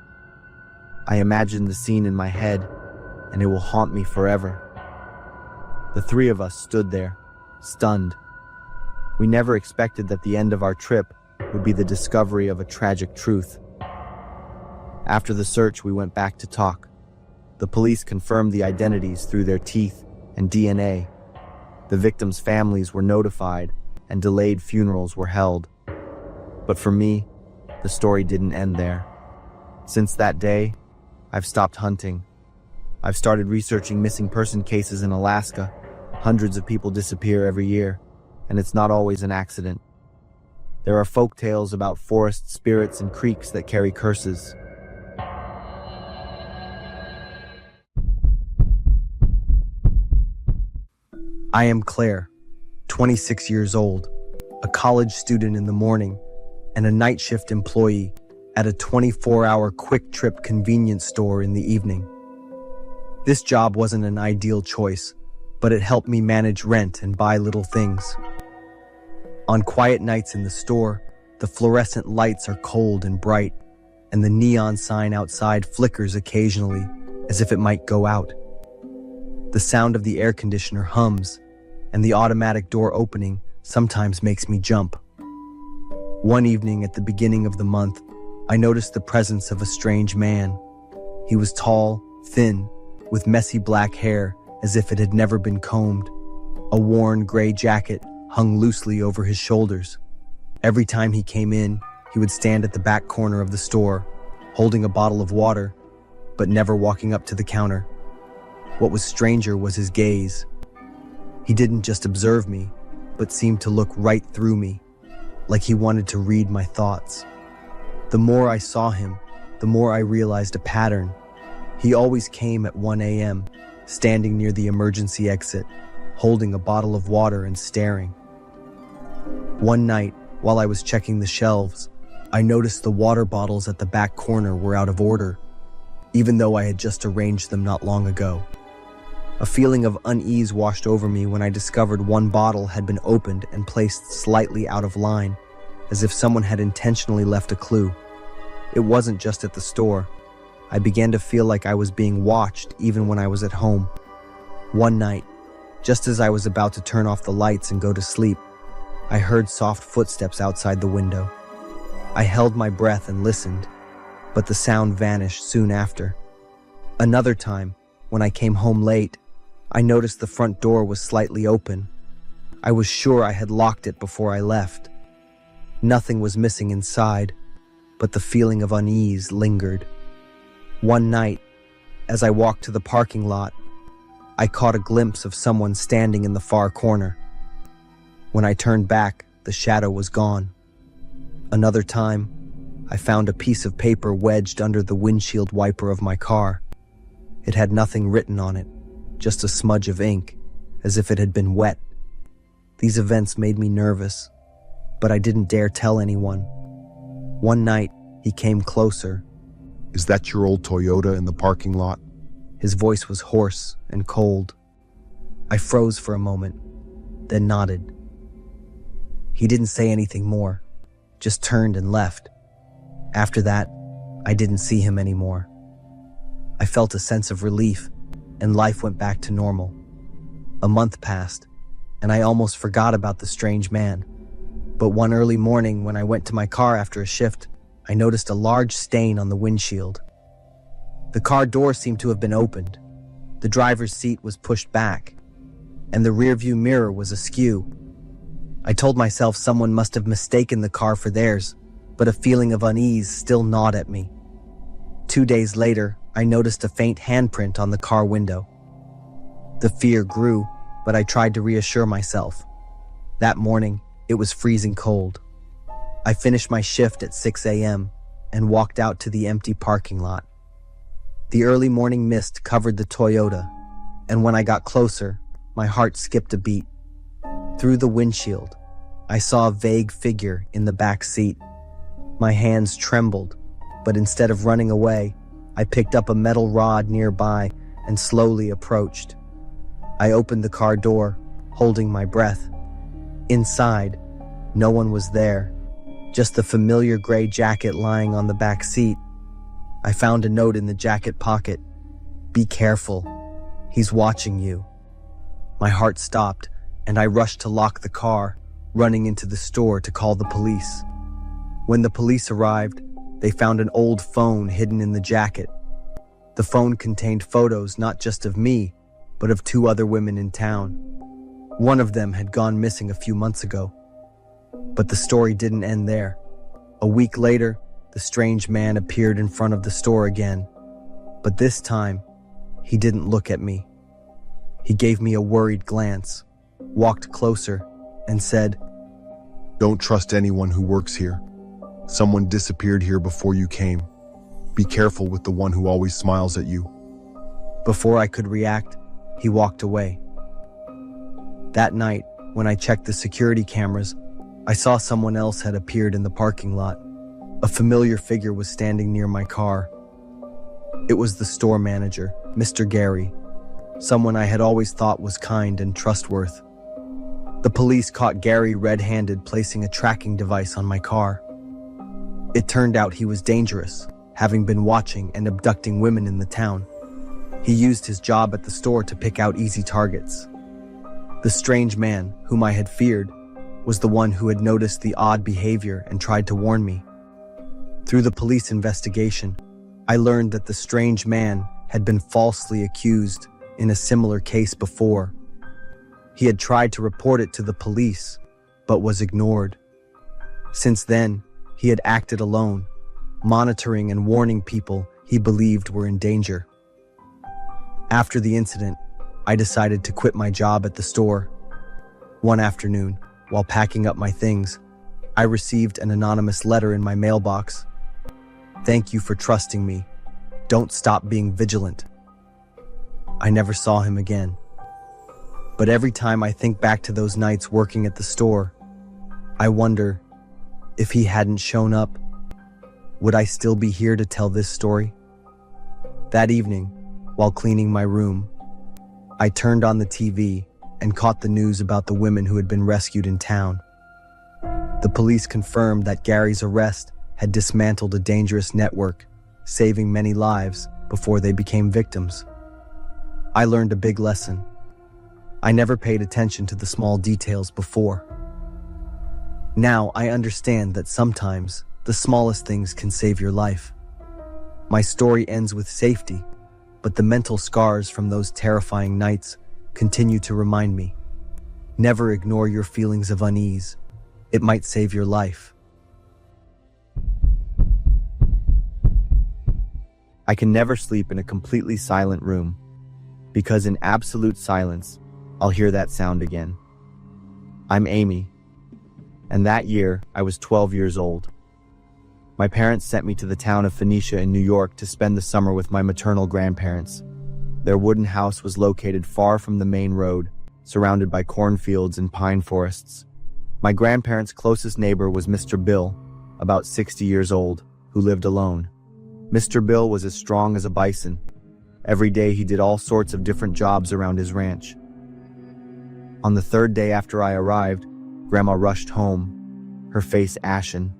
I imagined the scene in my head, and it will haunt me forever. The three of us stood there, stunned. We never expected that the end of our trip would be the discovery of a tragic truth. After the search, we went back to talk. The police confirmed the identities through their teeth and DNA. The victims' families were notified, and delayed funerals were held. But for me, the story didn't end there. Since that day, I've stopped hunting. I've started researching missing person cases in Alaska. Hundreds of people disappear every year, and it's not always an accident. There are folk tales about forest spirits and creeks that carry curses. I am Claire, 26 years old, a college student in the morning, and a night shift employee at a 24-hour quick-trip convenience store in the evening. This job wasn't an ideal choice, but it helped me manage rent and buy little things. On quiet nights in the store, the fluorescent lights are cold and bright, and the neon sign outside flickers occasionally, as if it might go out. The sound of the air conditioner hums, and the automatic door opening sometimes makes me jump. One evening at the beginning of the month, I noticed the presence of a strange man. He was tall, thin, with messy black hair as if it had never been combed. A worn gray jacket hung loosely over his shoulders. Every time he came in, he would stand at the back corner of the store, holding a bottle of water, but never walking up to the counter. What was stranger was his gaze. He didn't just observe me, but seemed to look right through me, like he wanted to read my thoughts. The more I saw him, the more I realized a pattern. He always came at 1 a.m., standing near the emergency exit, holding a bottle of water and staring. One night, while I was checking the shelves, I noticed the water bottles at the back corner were out of order, even though I had just arranged them not long ago. A feeling of unease washed over me when I discovered one bottle had been opened and placed slightly out of line, as if someone had intentionally left a clue. It wasn't just at the store. I began to feel like I was being watched even when I was at home. One night, just as I was about to turn off the lights and go to sleep, I heard soft footsteps outside the window. I held my breath and listened, but the sound vanished soon after. Another time, when I came home late, I noticed the front door was slightly open. I was sure I had locked it before I left. Nothing was missing inside, but the feeling of unease lingered. One night, as I walked to the parking lot, I caught a glimpse of someone standing in the far corner. When I turned back, the shadow was gone. Another time, I found a piece of paper wedged under the windshield wiper of my car. It had nothing written on it, just a smudge of ink, as if it had been wet. These events made me nervous, but I didn't dare tell anyone. One night, he came closer. "Is that your old Toyota in the parking lot?" His voice was hoarse and cold. I froze for a moment, then nodded. He didn't say anything more, just turned and left. After that, I didn't see him anymore. I felt a sense of relief, and life went back to normal. A month passed, and I almost forgot about the strange man. But one early morning, when I went to my car after a shift, I noticed a large stain on the windshield. The car door seemed to have been opened. The driver's seat was pushed back, and the rearview mirror was askew. I told myself someone must have mistaken the car for theirs, but a feeling of unease still gnawed at me. 2 days later, I noticed a faint handprint on the car window. The fear grew, but I tried to reassure myself. That morning, it was freezing cold. I finished my shift at 6 a.m. and walked out to the empty parking lot. The early morning mist covered the Toyota, and when I got closer, my heart skipped a beat. Through the windshield, I saw a vague figure in the back seat. My hands trembled, but instead of running away, I picked up a metal rod nearby and slowly approached. I opened the car door, holding my breath. Inside, no one was there, just the familiar gray jacket lying on the back seat. I found a note in the jacket pocket. "Be careful. He's watching you." My heart stopped, and I rushed to lock the car, running into the store to call the police. When the police arrived, they found an old phone hidden in the jacket. The phone contained photos not just of me, but of 2 other women in town. One of them had gone missing a few months ago. But the story didn't end there. A week later, the strange man appeared in front of the store again. But this time, he didn't look at me. He gave me a worried glance, walked closer, and said, Don't trust anyone who works here. Someone disappeared here before you came. Be careful with the one who always smiles at you. Before I could react, he walked away. That night, when I checked the security cameras, I saw someone else had appeared in the parking lot. A familiar figure was standing near my car. It was the store manager, Mr. Gary, someone I had always thought was kind and trustworthy. The police caught Gary red-handed placing a tracking device on my car. It turned out he was dangerous, having been watching and abducting women in the town. He used his job at the store to pick out easy targets. The strange man, whom I had feared, was the one who had noticed the odd behavior and tried to warn me. Through the police investigation, I learned that the strange man had been falsely accused in a similar case before. He had tried to report it to the police, but was ignored. Since then, he had acted alone, monitoring and warning people he believed were in danger. After the incident, I decided to quit my job at the store. One afternoon, while packing up my things, I received an anonymous letter in my mailbox. "Thank you for trusting me. Don't stop being vigilant." I never saw him again. But every time I think back to those nights working at the store, I wonder, if he hadn't shown up, would I still be here to tell this story? That evening, while cleaning my room, I turned on the TV and caught the news about the women who had been rescued in town. The police confirmed that Gary's arrest had dismantled a dangerous network, saving many lives before they became victims. I learned a big lesson. I never paid attention to the small details before. Now I understand that sometimes the smallest things can save your life. My story ends with safety, but the mental scars from those terrifying nights continue to remind me. Never ignore your feelings of unease. It might save your life. I can never sleep in a completely silent room, because in absolute silence, I'll hear that sound again. I'm Amy, and that year I was 12 years old. My parents sent me to the town of Phoenicia in New York to spend the summer with my maternal grandparents. Their wooden house was located far from the main road, surrounded by cornfields and pine forests. My grandparents' closest neighbor was Mr. Bill, about 60 years old, who lived alone. Mr. Bill was as strong as a bison. Every day he did all sorts of different jobs around his ranch. On the 3rd day after I arrived, Grandma rushed home, her face ashen.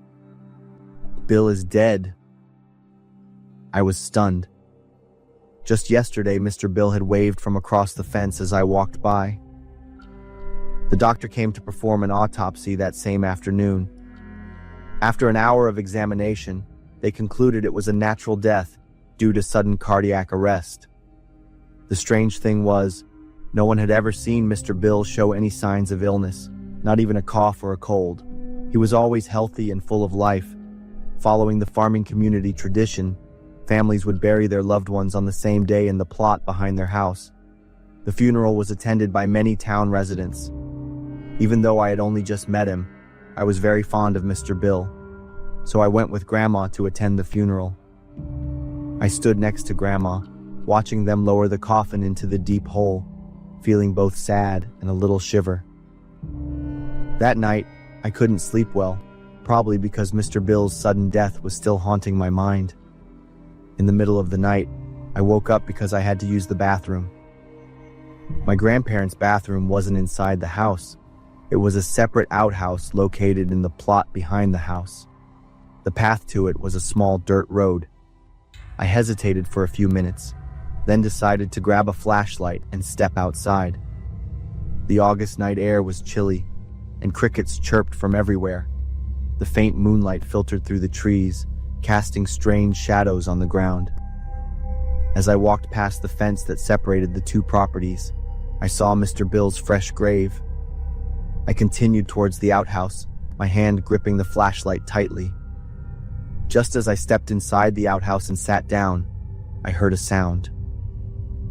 "Bill is dead." I was stunned. Just yesterday, Mr. Bill had waved from across the fence as I walked by. The doctor came to perform an autopsy that same afternoon. After an hour of examination, they concluded it was a natural death due to sudden cardiac arrest. The strange thing was, no one had ever seen Mr. Bill show any signs of illness, not even a cough or a cold. He was always healthy and full of life. Following the farming community tradition, families would bury their loved ones on the same day in the plot behind their house. The funeral was attended by many town residents. Even though I had only just met him, I was very fond of Mr. Bill, so I went with Grandma to attend the funeral. I stood next to Grandma, watching them lower the coffin into the deep hole, feeling both sad and a little shiver. That night, I couldn't sleep well, probably because Mr. Bill's sudden death was still haunting my mind. In the middle of the night, I woke up because I had to use the bathroom. My grandparents' bathroom wasn't inside the house. It was a separate outhouse located in the plot behind the house. The path to it was a small dirt road. I hesitated for a few minutes, then decided to grab a flashlight and step outside. The August night air was chilly, and crickets chirped from everywhere. The faint moonlight filtered through the trees, casting strange shadows on the ground. As I walked past the fence that separated the two properties, I saw Mr. Bill's fresh grave. I continued towards the outhouse, my hand gripping the flashlight tightly. Just as I stepped inside the outhouse and sat down, I heard a sound.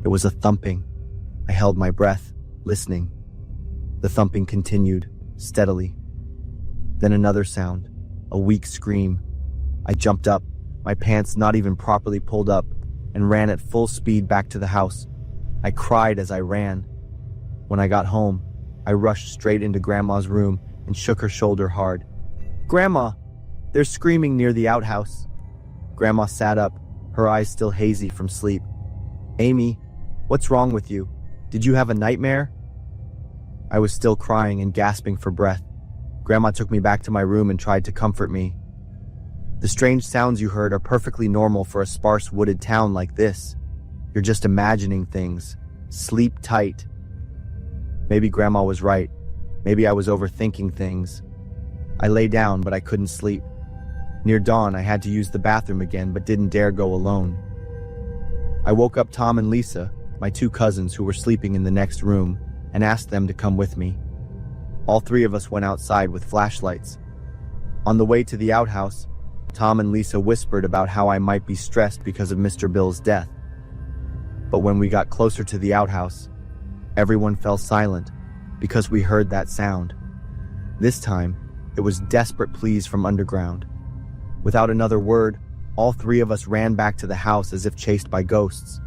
It was a thumping. I held my breath, listening. The thumping continued, steadily. Then another sound, a weak scream. I jumped up, my pants not even properly pulled up, and ran at full speed back to the house. I cried as I ran. When I got home, I rushed straight into Grandma's room and shook her shoulder hard. "Grandma, they're screaming near the outhouse." Grandma sat up, her eyes still hazy from sleep. "Amy, what's wrong with you? Did you have a nightmare?" I was still crying and gasping for breath. Grandma took me back to my room and tried to comfort me. "The strange sounds you heard are perfectly normal for a sparse wooded town like this. You're just imagining things. Sleep tight." Maybe Grandma was right. Maybe I was overthinking things. I lay down, but I couldn't sleep. Near dawn, I had to use the bathroom again, but didn't dare go alone. I woke up Tom and Lisa, my two cousins who were sleeping in the next room, and asked them to come with me. All three of us went outside with flashlights. On the way to the outhouse, Tom and Lisa whispered about how I might be stressed because of Mr. Bill's death. But when we got closer to the outhouse, everyone fell silent because we heard that sound. This time, it was desperate pleas from underground. Without another word, all three of us ran back to the house as if chased by ghosts.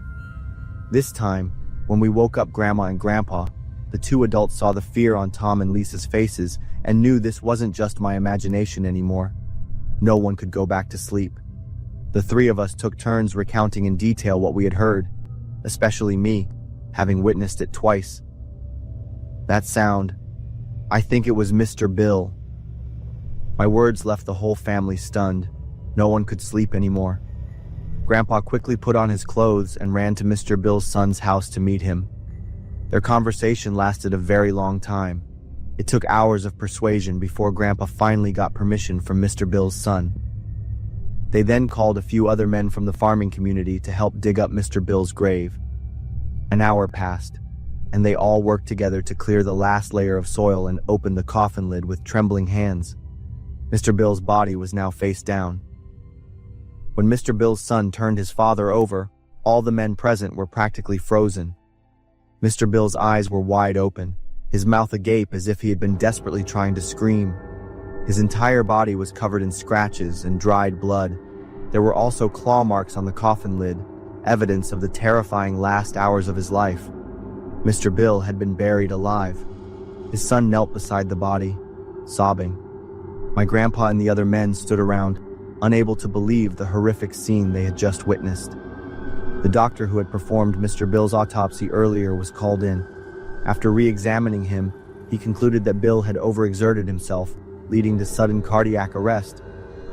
This time, when we woke up Grandma and Grandpa, the two adults saw the fear on Tom and Lisa's faces and knew this wasn't just my imagination anymore. No one could go back to sleep. The three of us took turns recounting in detail what we had heard, especially me, having witnessed it twice. That sound, I think it was Mr. Bill. My words left the whole family stunned. No one could sleep anymore. Grandpa quickly put on his clothes and ran to Mr. Bill's son's house to meet him. Their conversation lasted a very long time. It took hours of persuasion before Grandpa finally got permission from Mr. Bill's son. They then called a few other men from the farming community to help dig up Mr. Bill's grave. An hour passed, and they all worked together to clear the last layer of soil and open the coffin lid with trembling hands. Mr. Bill's body was now face down. When Mr. Bill's son turned his father over, all the men present were practically frozen. Mr. Bill's eyes were wide open, his mouth agape as if he had been desperately trying to scream. His entire body was covered in scratches and dried blood. There were also claw marks on the coffin lid, evidence of the terrifying last hours of his life. Mr. Bill had been buried alive. His son knelt beside the body, sobbing. My grandpa and the other men stood around, unable to believe the horrific scene they had just witnessed. The doctor who had performed Mr. Bill's autopsy earlier was called in. After re-examining him, he concluded that Bill had overexerted himself, leading to sudden cardiac arrest.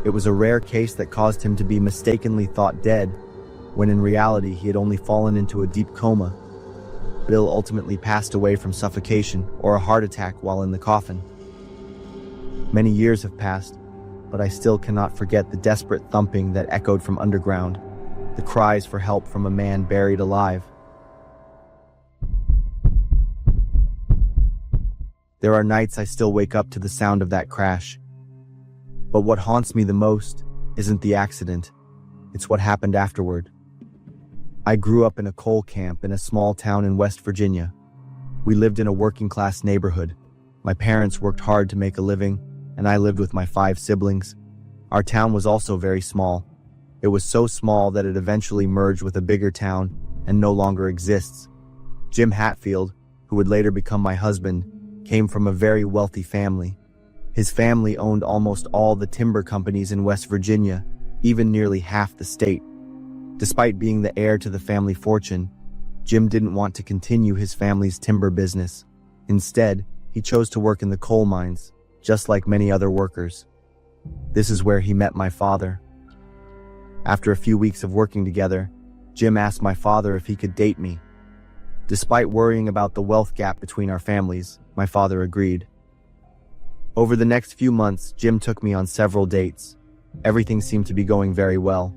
It was a rare case that caused him to be mistakenly thought dead, when in reality he had only fallen into a deep coma. Bill ultimately passed away from suffocation or a heart attack while in the coffin. Many years have passed, but I still cannot forget the desperate thumping that echoed from underground, the cries for help from a man buried alive. There are nights I still wake up to the sound of that crash. But what haunts me the most isn't the accident, it's what happened afterward. I grew up in a coal camp in a small town in West Virginia. We lived in a working-class neighborhood. My parents worked hard to make a living, and I lived with my 5 siblings. Our town was also very small. It was so small that it eventually merged with a bigger town and no longer exists. Jim Hatfield, who would later become my husband, came from a very wealthy family. His family owned almost all the timber companies in West Virginia, even nearly half the state. Despite being the heir to the family fortune, Jim didn't want to continue his family's timber business. Instead, he chose to work in the coal mines, just like many other workers. This is where he met my father. After a few weeks of working together, Jim asked my father if he could date me. Despite worrying about the wealth gap between our families, my father agreed. Over the next few months, Jim took me on several dates. Everything seemed to be going very well.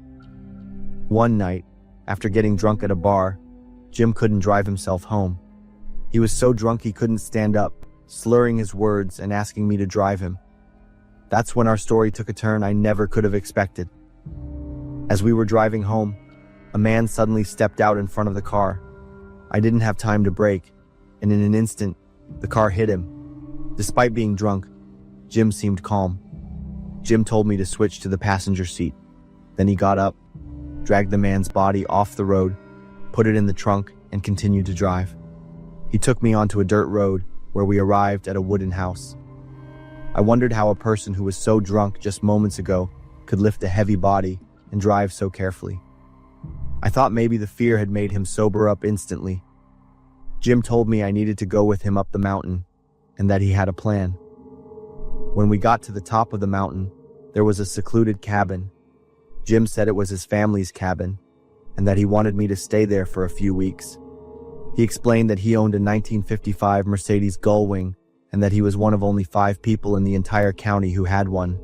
One night, after getting drunk at a bar, Jim couldn't drive himself home. He was so drunk he couldn't stand up, slurring his words and asking me to drive him. That's when our story took a turn I never could have expected. As we were driving home, a man suddenly stepped out in front of the car. I didn't have time to brake, and in an instant, the car hit him. Despite being drunk, Jim seemed calm. Jim told me to switch to the passenger seat. Then he got up, dragged the man's body off the road, put it in the trunk, and continued to drive. He took me onto a dirt road where we arrived at a wooden house. I wondered how a person who was so drunk just moments ago could lift a heavy body and drive so carefully. I thought maybe the fear had made him sober up instantly. Jim told me I needed to go with him up the mountain and that he had a plan. When we got to the top of the mountain, there was a secluded cabin. Jim said it was his family's cabin and that he wanted me to stay there for a few weeks. He explained that he owned a 1955 Mercedes Gullwing and that he was one of only 5 people in the entire county who had one.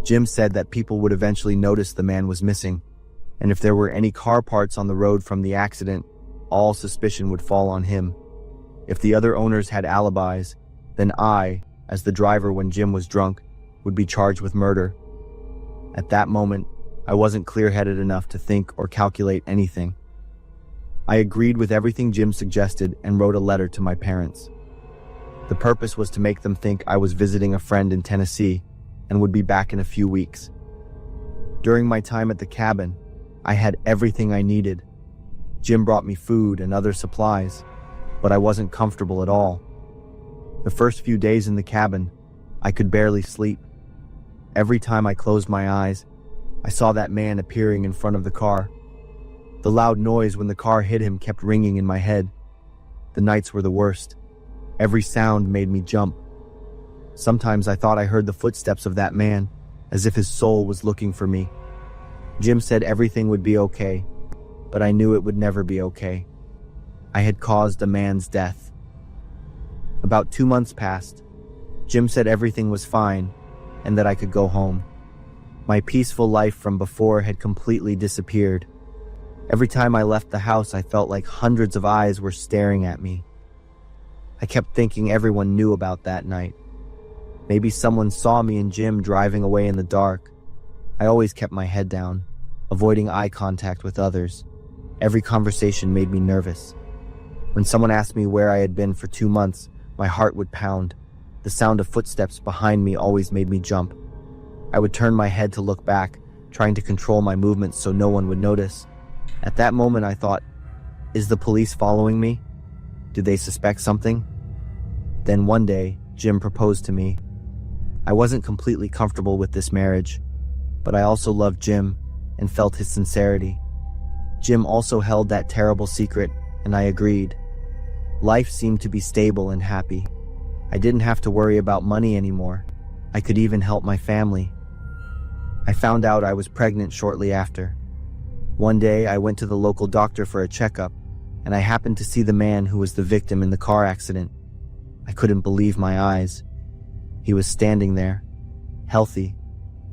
Jim said that people would eventually notice the man was missing, and if there were any car parts on the road from the accident, all suspicion would fall on him. If the other owners had alibis, then I, as the driver when Jim was drunk, would be charged with murder. At that moment, I wasn't clear-headed enough to think or calculate anything. I agreed with everything Jim suggested and wrote a letter to my parents. The purpose was to make them think I was visiting a friend in Tennessee and would be back in a few weeks. During my time at the cabin, I had everything I needed. Jim brought me food and other supplies, but I wasn't comfortable at all. The first few days in the cabin, I could barely sleep. Every time I closed my eyes, I saw that man appearing in front of the car. The loud noise when the car hit him kept ringing in my head. The nights were the worst. Every sound made me jump. Sometimes I thought I heard the footsteps of that man, as if his soul was looking for me. Jim said everything would be okay, but I knew it would never be okay. I had caused a man's death. About 2 months passed. Jim said everything was fine and that I could go home. My peaceful life from before had completely disappeared. Every time I left the house, I felt like hundreds of eyes were staring at me. I kept thinking everyone knew about that night. Maybe someone saw me and Jim driving away in the dark. I always kept my head down, avoiding eye contact with others. Every conversation made me nervous. When someone asked me where I had been for 2 months, my heart would pound. The sound of footsteps behind me always made me jump. I would turn my head to look back, trying to control my movements so no one would notice. At that moment I thought, is the police following me? Did they suspect something? Then one day, Jim proposed to me. I wasn't completely comfortable with this marriage, but I also loved Jim and felt his sincerity. Jim also held that terrible secret, and I agreed. Life seemed to be stable and happy. I didn't have to worry about money anymore. I could even help my family. I found out I was pregnant shortly after. One day, I went to the local doctor for a checkup, and I happened to see the man who was the victim in the car accident. I couldn't believe my eyes. He was standing there, healthy,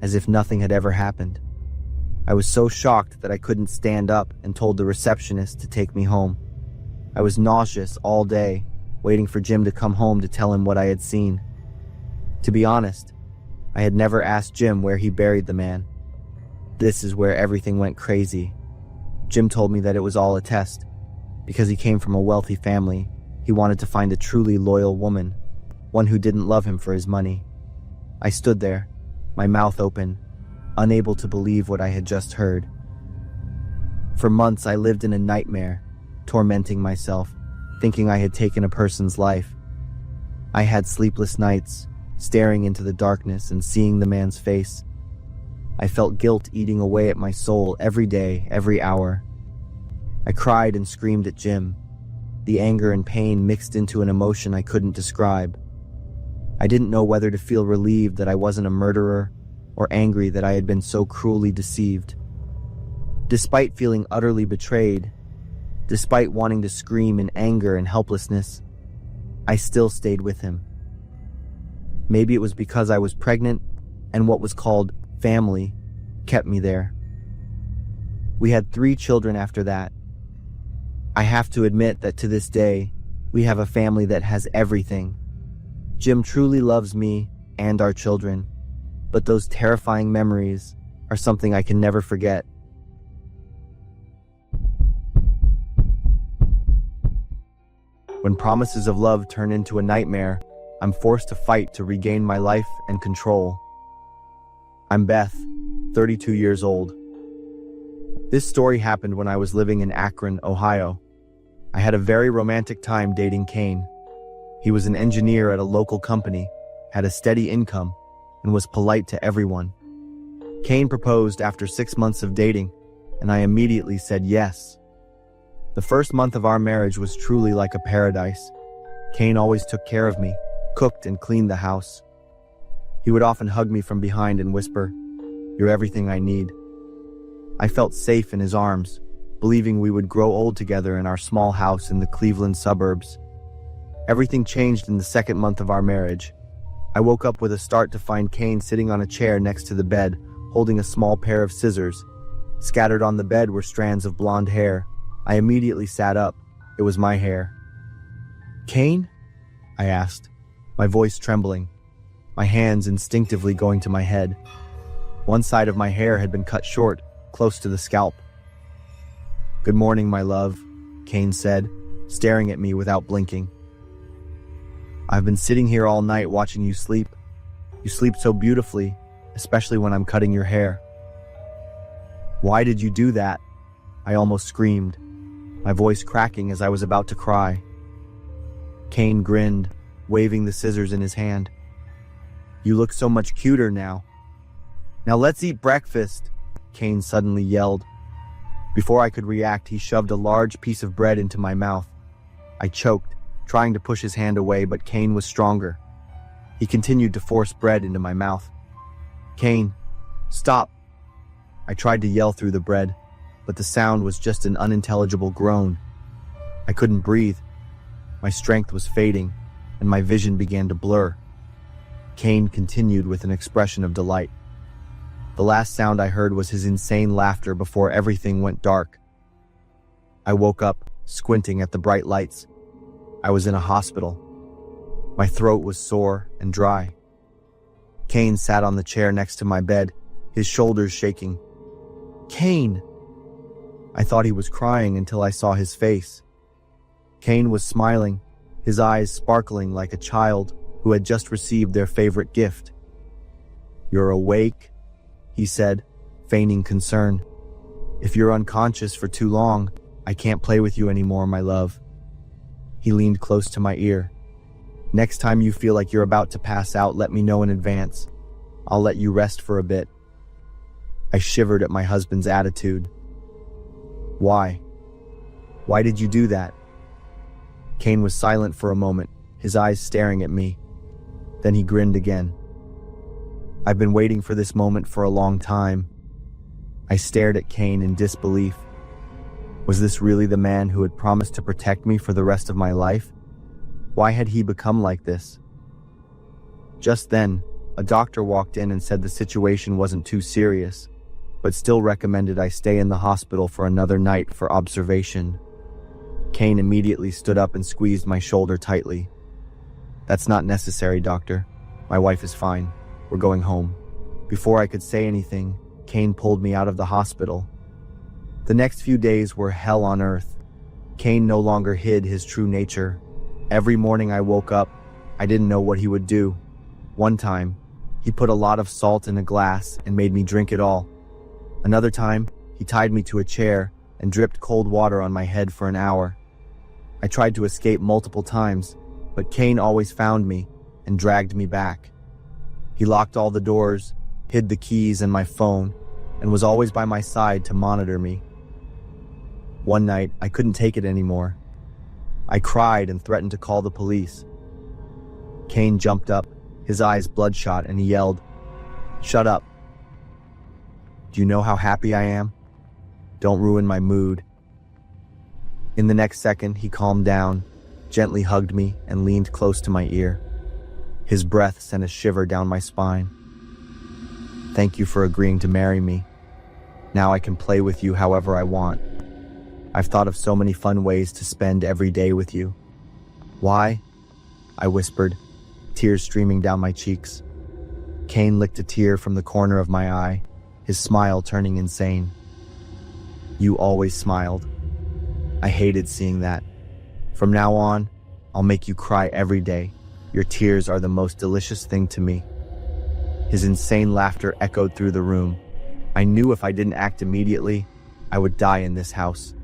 as if nothing had ever happened. I was so shocked that I couldn't stand up and told the receptionist to take me home. I was nauseous all day, waiting for Jim to come home to tell him what I had seen. To be honest, I had never asked Jim where he buried the man. This is where everything went crazy. Jim told me that it was all a test. Because he came from a wealthy family, he wanted to find a truly loyal woman, one who didn't love him for his money. I stood there, my mouth open, unable to believe what I had just heard. For months I lived in a nightmare, tormenting myself, thinking I had taken a person's life. I had sleepless nights, staring into the darkness and seeing the man's face. I felt guilt eating away at my soul every day, every hour. I cried and screamed at Jim, the anger and pain mixed into an emotion I couldn't describe. I didn't know whether to feel relieved that I wasn't a murderer or angry that I had been so cruelly deceived. Despite feeling utterly betrayed, despite wanting to scream in anger and helplessness, I still stayed with him. Maybe it was because I was pregnant and what was called family kept me there. We had 3 children after that. I have to admit that to this day, we have a family that has everything. Jim truly loves me and our children, but those terrifying memories are something I can never forget. When promises of love turn into a nightmare, I'm forced to fight to regain my life and control. I'm Beth, 32 years old. This story happened when I was living in Akron, Ohio. I had a very romantic time dating Kane. He was an engineer at a local company, had a steady income, and was polite to everyone. Kane proposed after 6 months of dating, and I immediately said yes. The first month of our marriage was truly like a paradise. Kane always took care of me, cooked and cleaned the house. He would often hug me from behind and whisper, "You're everything I need." I felt safe in his arms, believing we would grow old together in our small house in the Cleveland suburbs. Everything changed in the second month of our marriage. I woke up with a start to find Kane sitting on a chair next to the bed, holding a small pair of scissors. Scattered on the bed were strands of blonde hair. I immediately sat up. It was my hair. "Kane?" I asked, my voice trembling, my hands instinctively going to my head. One side of my hair had been cut short, close to the scalp. "Good morning, my love," Kane said, staring at me without blinking. "I've been sitting here all night watching you sleep. You sleep so beautifully, especially when I'm cutting your hair." "Why did you do that?" I almost screamed, my voice cracking as I was about to cry. Kane grinned, waving the scissors in his hand. "You look so much cuter now." "Now let's eat breakfast," Kane suddenly yelled. Before I could react, he shoved a large piece of bread into my mouth. I choked, trying to push his hand away, but Kane was stronger. He continued to force bread into my mouth. "Kane, stop!" I tried to yell through the bread, but the sound was just an unintelligible groan. I couldn't breathe. My strength was fading, and my vision began to blur. Kane continued with an expression of delight. The last sound I heard was his insane laughter before everything went dark. I woke up, squinting at the bright lights. I was in a hospital. My throat was sore and dry. Kane sat on the chair next to my bed, his shoulders shaking. "Kane!" I thought he was crying until I saw his face. Kane was smiling, his eyes sparkling like a child who had just received their favorite gift. "You're awake?" he said, feigning concern. "If you're unconscious for too long, I can't play with you anymore, my love." He leaned close to my ear. "Next time you feel like you're about to pass out, let me know in advance. I'll let you rest for a bit." I shivered at my husband's attitude. "Why? Why did you do that?" Kane was silent for a moment, his eyes staring at me. Then he grinned again. "I've been waiting for this moment for a long time." I stared at Kane in disbelief. Was this really the man who had promised to protect me for the rest of my life? Why had he become like this? Just then, a doctor walked in and said the situation wasn't too serious, but still recommended I stay in the hospital for another night for observation. Kane immediately stood up and squeezed my shoulder tightly. "That's not necessary, doctor. My wife is fine. We're going home." Before I could say anything, Kane pulled me out of the hospital. The next few days were hell on earth. Cain no longer hid his true nature. Every morning I woke up, I didn't know what he would do. One time, he put a lot of salt in a glass and made me drink it all. Another time, he tied me to a chair and dripped cold water on my head for an hour. I tried to escape multiple times, but Cain always found me and dragged me back. He locked all the doors, hid the keys and my phone, and was always by my side to monitor me. One night, I couldn't take it anymore. I cried and threatened to call the police. Cain jumped up, his eyes bloodshot, and he yelled, "Shut up. Do you know how happy I am? Don't ruin my mood." In the next second, he calmed down, gently hugged me, and leaned close to my ear. His breath sent a shiver down my spine. "Thank you for agreeing to marry me. Now I can play with you however I want. I've thought of so many fun ways to spend every day with you." "Why?" I whispered, tears streaming down my cheeks. Cain licked a tear from the corner of my eye, his smile turning insane. "You always smiled. I hated seeing that. From now on, I'll make you cry every day. Your tears are the most delicious thing to me." His insane laughter echoed through the room. I knew if I didn't act immediately, I would die in this house.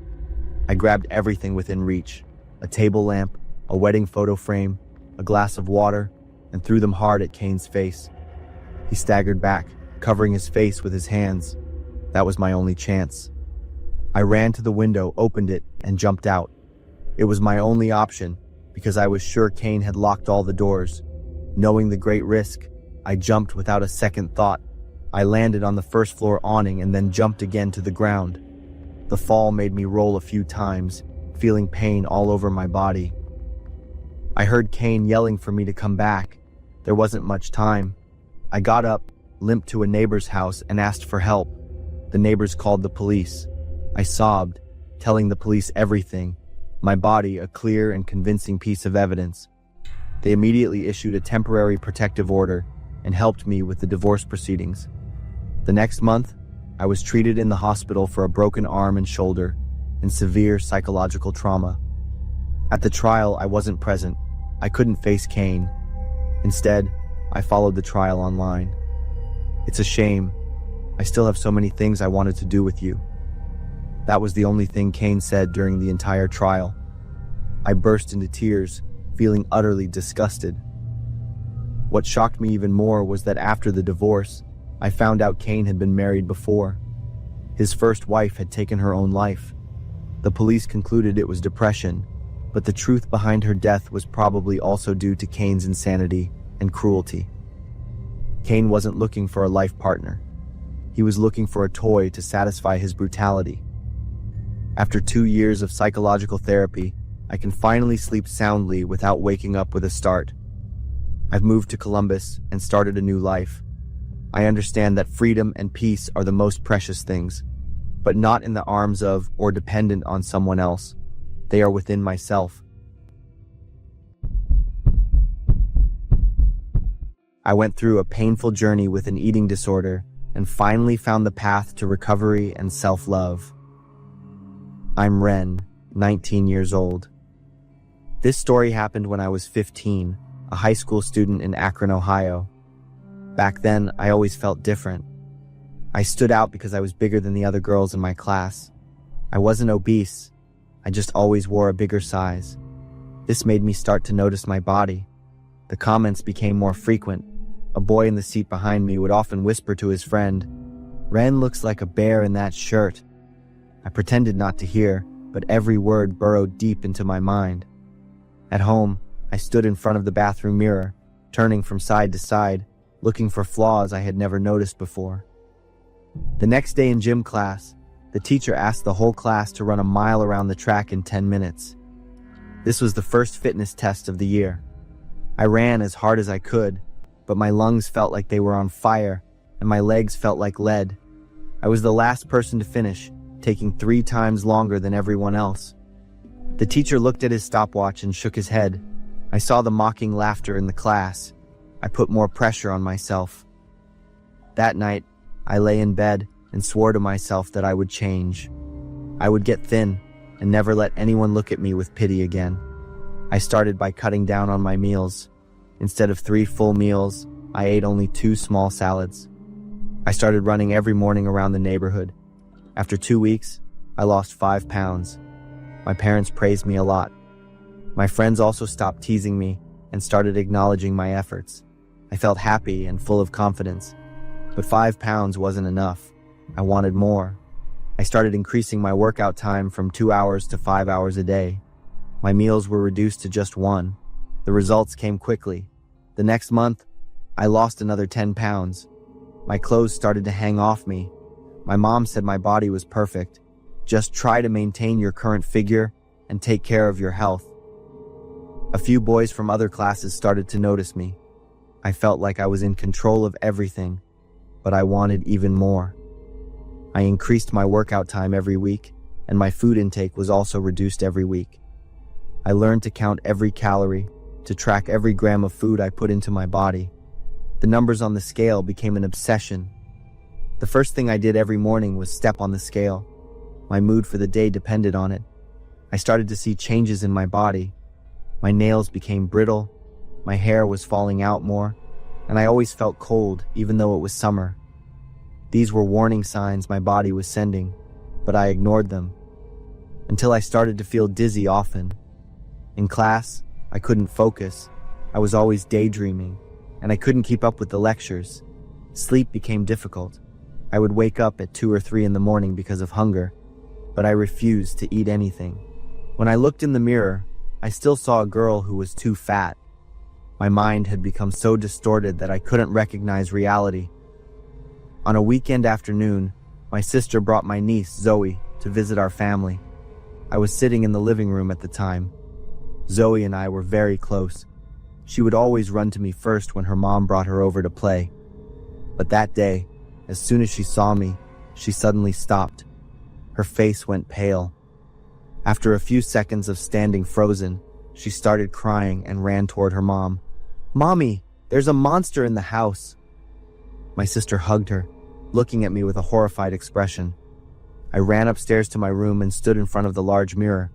I grabbed everything within reach, a table lamp, a wedding photo frame, a glass of water, and threw them hard at Cain's face. He staggered back, covering his face with his hands. That was my only chance. I ran to the window, opened it, and jumped out. It was my only option, because I was sure Cain had locked all the doors. Knowing the great risk, I jumped without a second thought. I landed on the first floor awning and then jumped again to the ground. The fall made me roll a few times, feeling pain all over my body. I heard Cain yelling for me to come back. There wasn't much time. I got up, limped to a neighbor's house, and asked for help. The neighbors called the police. I sobbed, telling the police everything, my body a clear and convincing piece of evidence. They immediately issued a temporary protective order and helped me with the divorce proceedings. The next month, I was treated in the hospital for a broken arm and shoulder and severe psychological trauma. At the trial, I wasn't present. I couldn't face Cain. Instead, I followed the trial online. It's a shame. I still have so many things I wanted to do with you. That was the only thing Cain said during the entire trial. I burst into tears, feeling utterly disgusted. What shocked me even more was that after the divorce, I found out Cain had been married before. His first wife had taken her own life. The police concluded it was depression, but the truth behind her death was probably also due to Cain's insanity and cruelty. Cain wasn't looking for a life partner. He was looking for a toy to satisfy his brutality. After 2 years of psychological therapy, I can finally sleep soundly without waking up with a start. I've moved to Columbus and started a new life. I understand that freedom and peace are the most precious things, but not in the arms of or dependent on someone else. They are within myself. I went through a painful journey with an eating disorder and finally found the path to recovery and self-love. I'm Ren, 19 years old. This story happened when I was 15, a high school student in Akron, Ohio. Back then, I always felt different. I stood out because I was bigger than the other girls in my class. I wasn't obese. I just always wore a bigger size. This made me start to notice my body. The comments became more frequent. A boy in the seat behind me would often whisper to his friend, "Ren looks like a bear in that shirt." I pretended not to hear, but every word burrowed deep into my mind. At home, I stood in front of the bathroom mirror, turning from side to side, looking for flaws I had never noticed before. The next day in gym class, the teacher asked the whole class to run a mile around the track in 10 minutes. This was the first fitness test of the year. I ran as hard as I could, but my lungs felt like they were on fire, and my legs felt like lead. I was the last person to finish, taking 3 times longer than everyone else. The teacher looked at his stopwatch and shook his head. I saw the mocking laughter in the class. I put more pressure on myself. That night, I lay in bed and swore to myself that I would change. I would get thin and never let anyone look at me with pity again. I started by cutting down on my meals. Instead of 3 full meals, I ate only 2 small salads. I started running every morning around the neighborhood. After 2 weeks, I lost 5 pounds. My parents praised me a lot. My friends also stopped teasing me and started acknowledging my efforts. I felt happy and full of confidence. But 5 pounds wasn't enough. I wanted more. I started increasing my workout time from 2 hours to 5 hours a day. My meals were reduced to just 1. The results came quickly. The next month, I lost another 10 pounds. My clothes started to hang off me. My mom said my body was perfect. Just try to maintain your current figure and take care of your health. A few boys from other classes started to notice me. I felt like I was in control of everything, but I wanted even more. I increased my workout time every week, and my food intake was also reduced every week. I learned to count every calorie, to track every gram of food I put into my body. The numbers on the scale became an obsession. The first thing I did every morning was step on the scale. My mood for the day depended on it. I started to see changes in my body. My nails became brittle, my hair was falling out more, and I always felt cold even though it was summer. These were warning signs my body was sending, but I ignored them. Until I started to feel dizzy often. In class, I couldn't focus. I was always daydreaming, and I couldn't keep up with the lectures. Sleep became difficult. I would wake up at 2 or 3 in the morning because of hunger, but I refused to eat anything. When I looked in the mirror, I still saw a girl who was too fat. My mind had become so distorted that I couldn't recognize reality. On a weekend afternoon, my sister brought my niece, Zoe, to visit our family. I was sitting in the living room at the time. Zoe and I were very close. She would always run to me first when her mom brought her over to play. But that day, as soon as she saw me, she suddenly stopped. Her face went pale. After a few seconds of standing frozen, she started crying and ran toward her mom. "Mommy, there's a monster in the house." My sister hugged her, looking at me with a horrified expression. I ran upstairs to my room and stood in front of the large mirror.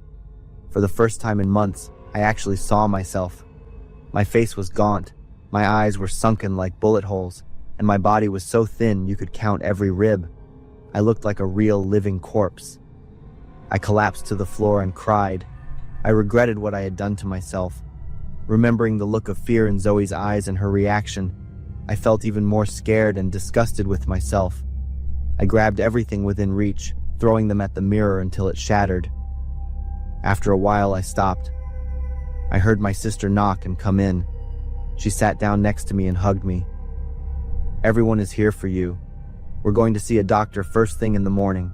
For the first time in months, I actually saw myself. My face was gaunt, my eyes were sunken like bullet holes, and my body was so thin you could count every rib. I looked like a real living corpse. I collapsed to the floor and cried. I regretted what I had done to myself. Remembering the look of fear in Zoe's eyes and her reaction, I felt even more scared and disgusted with myself. I grabbed everything within reach, throwing them at the mirror until it shattered. After a while, I stopped. I heard my sister knock and come in. She sat down next to me and hugged me. "Everyone is here for you. We're going to see a doctor first thing in the morning."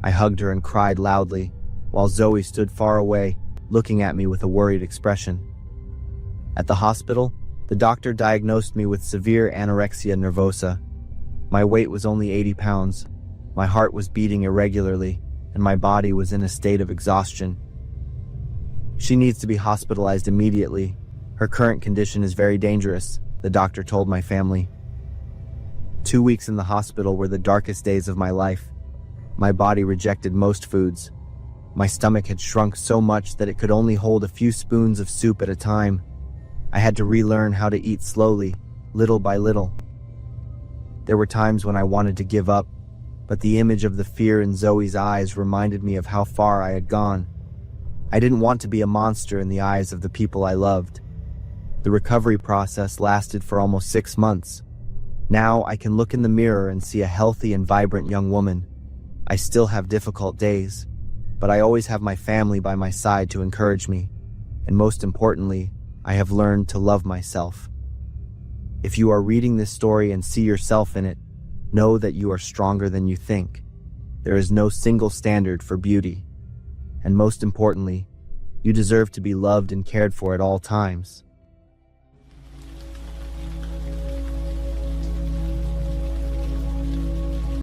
I hugged her and cried loudly, while Zoe stood far away, looking at me with a worried expression. At the hospital, the doctor diagnosed me with severe anorexia nervosa. My weight was only 80 pounds. My heart was beating irregularly, and my body was in a state of exhaustion. "She needs to be hospitalized immediately. Her current condition is very dangerous," the doctor told my family. 2 weeks in the hospital were the darkest days of my life. My body rejected most foods. My stomach had shrunk so much that it could only hold a few spoons of soup at a time. I had to relearn how to eat slowly, little by little. There were times when I wanted to give up, but the image of the fear in Zoe's eyes reminded me of how far I had gone. I didn't want to be a monster in the eyes of the people I loved. The recovery process lasted for almost 6 months. Now I can look in the mirror and see a healthy and vibrant young woman. I still have difficult days, but I always have my family by my side to encourage me. And most importantly, I have learned to love myself. If you are reading this story and see yourself in it, know that you are stronger than you think. There is no single standard for beauty. And most importantly, you deserve to be loved and cared for at all times.